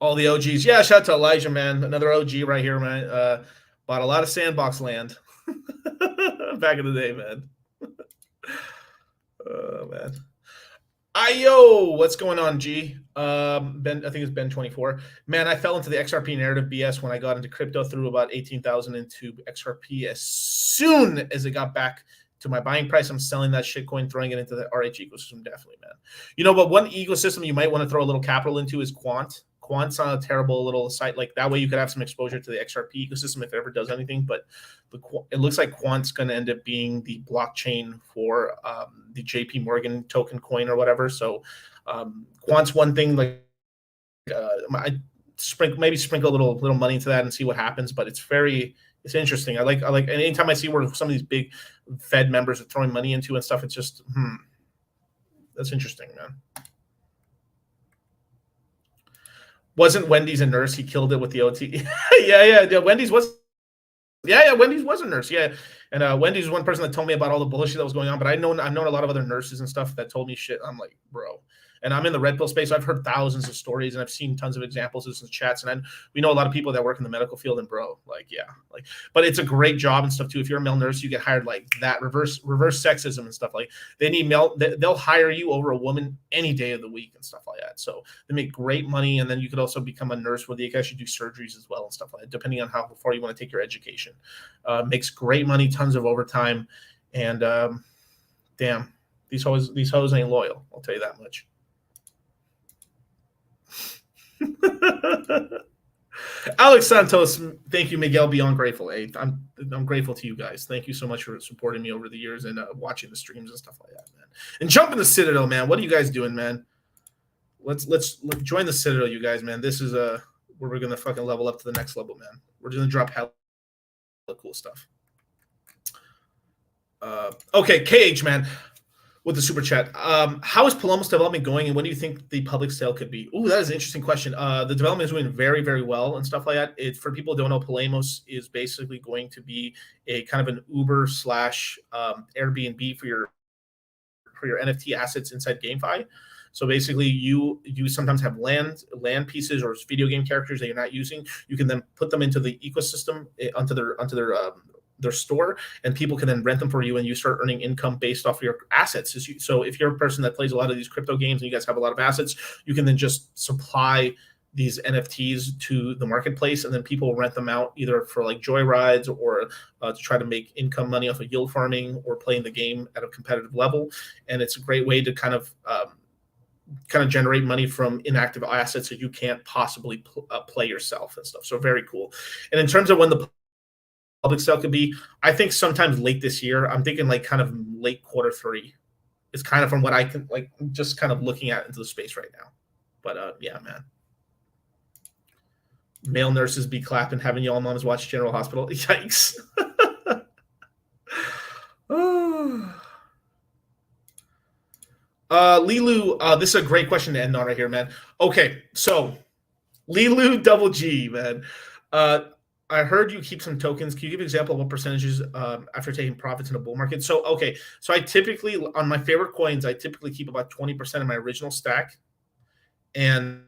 All the OGs. Yeah, shout out to Elijah, man. Another OG right here, man. Bought a lot of sandbox land back in the day, man. Oh, man. Ayo, what's going on, G? Ben, I think it's Ben24. Man, I fell into the XRP narrative BS when I got into crypto, threw about 18,000 into XRP. As soon as it got back to my buying price, I'm selling that shitcoin, throwing it into the RH ecosystem. Definitely, man. You know, but one ecosystem you might want to throw a little capital into is Quant. Quant's on a terrible little site. Like that way you could have some exposure to the XRP ecosystem if it ever does anything. But it looks like Quant's going to end up being the blockchain for the JP Morgan token coin or whatever. So Quant's one thing. Like I sprinkle a little money into that and see what happens. But it's interesting. I like and anytime I see where some of these big Fed members are throwing money into and stuff, it's just that's interesting, man. Wasn't Wendy's a nurse? He killed it with the OT. yeah. Wendy's was a nurse. Yeah, and Wendy's was one person that told me about all the bullshit that was going on. But I've known a lot of other nurses and stuff that told me shit. I'm like, bro. And I'm in the red pill space. So I've heard thousands of stories and I've seen tons of examples in chats. And we know a lot of people that work in the medical field. And bro, like, yeah, like, but it's a great job and stuff too. If you're a male nurse, you get hired like that. Reverse sexism and stuff. Like they need they'll hire you over a woman any day of the week and stuff like that. So they make great money. And then you could also become a nurse where they can actually do surgeries as well and stuff like that, depending on how far you want to take your education. Makes great money, tons of overtime, and damn, these hoes ain't loyal. I'll tell you that much. Alex Santos, thank you, Miguel. Beyond grateful. Hey, I'm grateful to you guys. Thank you so much for supporting me over the years and watching the streams and stuff like that, man. And jump in the Citadel, man. What are you guys doing, man? Let's join the Citadel, you guys, man. This is where we're gonna fucking level up to the next level, man. We're gonna drop hella cool stuff. Okay, KH, man. With the super chat, how is Palomos development going, and when do you think the public sale could be? Ooh, that is an interesting question. The development is going very, very well and stuff like that. For people who don't know, Palomos is basically going to be a kind of an Uber / Airbnb for your NFT assets inside GameFi. So basically, you sometimes have land pieces or video game characters that you're not using. You can then put them into the ecosystem onto their store, and people can then rent them for you, and you start earning income based off of your assets. So if you're a person that plays a lot of these crypto games and you guys have a lot of assets, you can then just supply these NFTs to the marketplace, and then people will rent them out either for like joyrides or to try to make income money off of yield farming or playing the game at a competitive level. And it's a great way to kind of generate money from inactive assets that you can't possibly play yourself and stuff. So very cool. And in terms of when the public sale could be. I think sometimes late this year. I'm thinking like kind of late Q3. It's kind of from what I can like just kind of looking at into the space right now. But yeah, man. Male nurses be clapping, having y'all moms watch General Hospital. Yikes. Lilu, this is a great question to end on right here, man. Okay, so Lilu Double G, man. I heard you keep some tokens. Can you give an example of what percentages after taking profits in a bull market? So, okay. So I typically, on my favorite coins, I typically keep about 20% of my original stack. And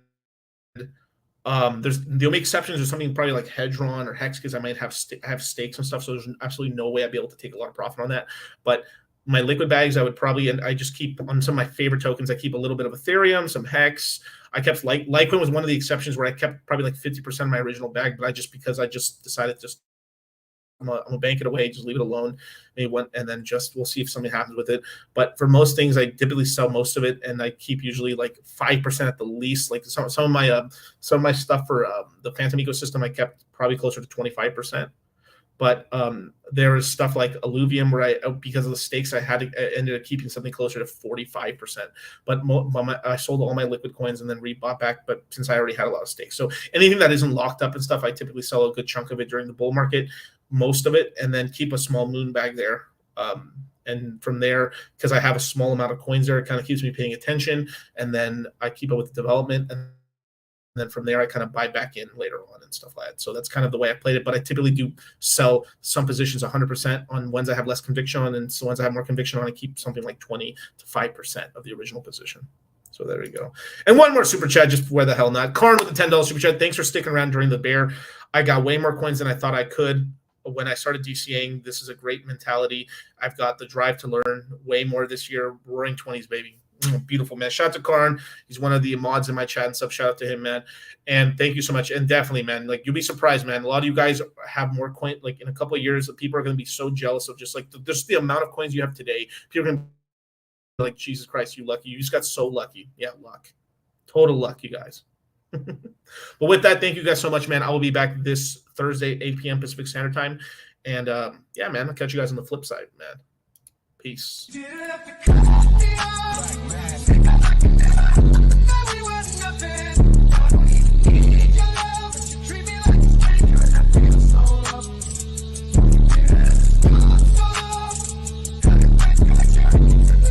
there's the only exceptions are something probably like Hedron or Hex, because I might have stakes and stuff. So there's absolutely no way I'd be able to take a lot of profit on that. But my liquid bags, I would probably, and I just keep on some of my favorite tokens. I keep a little bit of Ethereum, some Hex. I kept Litecoin was one of the exceptions where I kept probably like 50% of my original bag, but because I just decided I'm gonna bank it away, just leave it alone, maybe one, and then just we'll see if something happens with it. But for most things, I typically sell most of it, and I keep usually like 5% at the least. Like some of my stuff for the Phantom ecosystem, I kept probably closer to 25%. But there is stuff like Alluvium where because of the stakes, I ended up keeping something closer to 45%. But I sold all my liquid coins and then rebought back. But since I already had a lot of stakes, so anything that isn't locked up and stuff, I typically sell a good chunk of it during the bull market, most of it, and then keep a small moon bag there. And from there, because I have a small amount of coins there, it kind of keeps me paying attention. And then I keep up with the development, and then from there, I kind of buy back in later on and stuff like that. So that's kind of the way I played it. But I typically do sell some positions 100% on ones I have less conviction on, and so ones I have more conviction on, I keep something like 20 to 5% of the original position. So there we go. And one more super chat, just where the hell not. Karn with the $10 super chat. Thanks for sticking around during the bear. I got way more coins than I thought I could when I started DCAing. This is a great mentality. I've got the drive to learn way more this year. Roaring 20s, baby. Beautiful, man. Shout out to Karn. He's one of the mods in my chat and stuff. Shout out to him, man. And thank you so much. And definitely, man, like you'll be surprised, man. A lot of you guys have more coins. Like in a couple of years, people are going to be so jealous of just like just the amount of coins you have today. People are going to be like, Jesus Christ, you lucky. You just got so lucky. Yeah, luck. Total luck, you guys. But with that, thank you guys so much, man. I will be back this Thursday, 8 p.m. Pacific Standard Time. And yeah, man, I'll catch you guys on the flip side, man. Peace.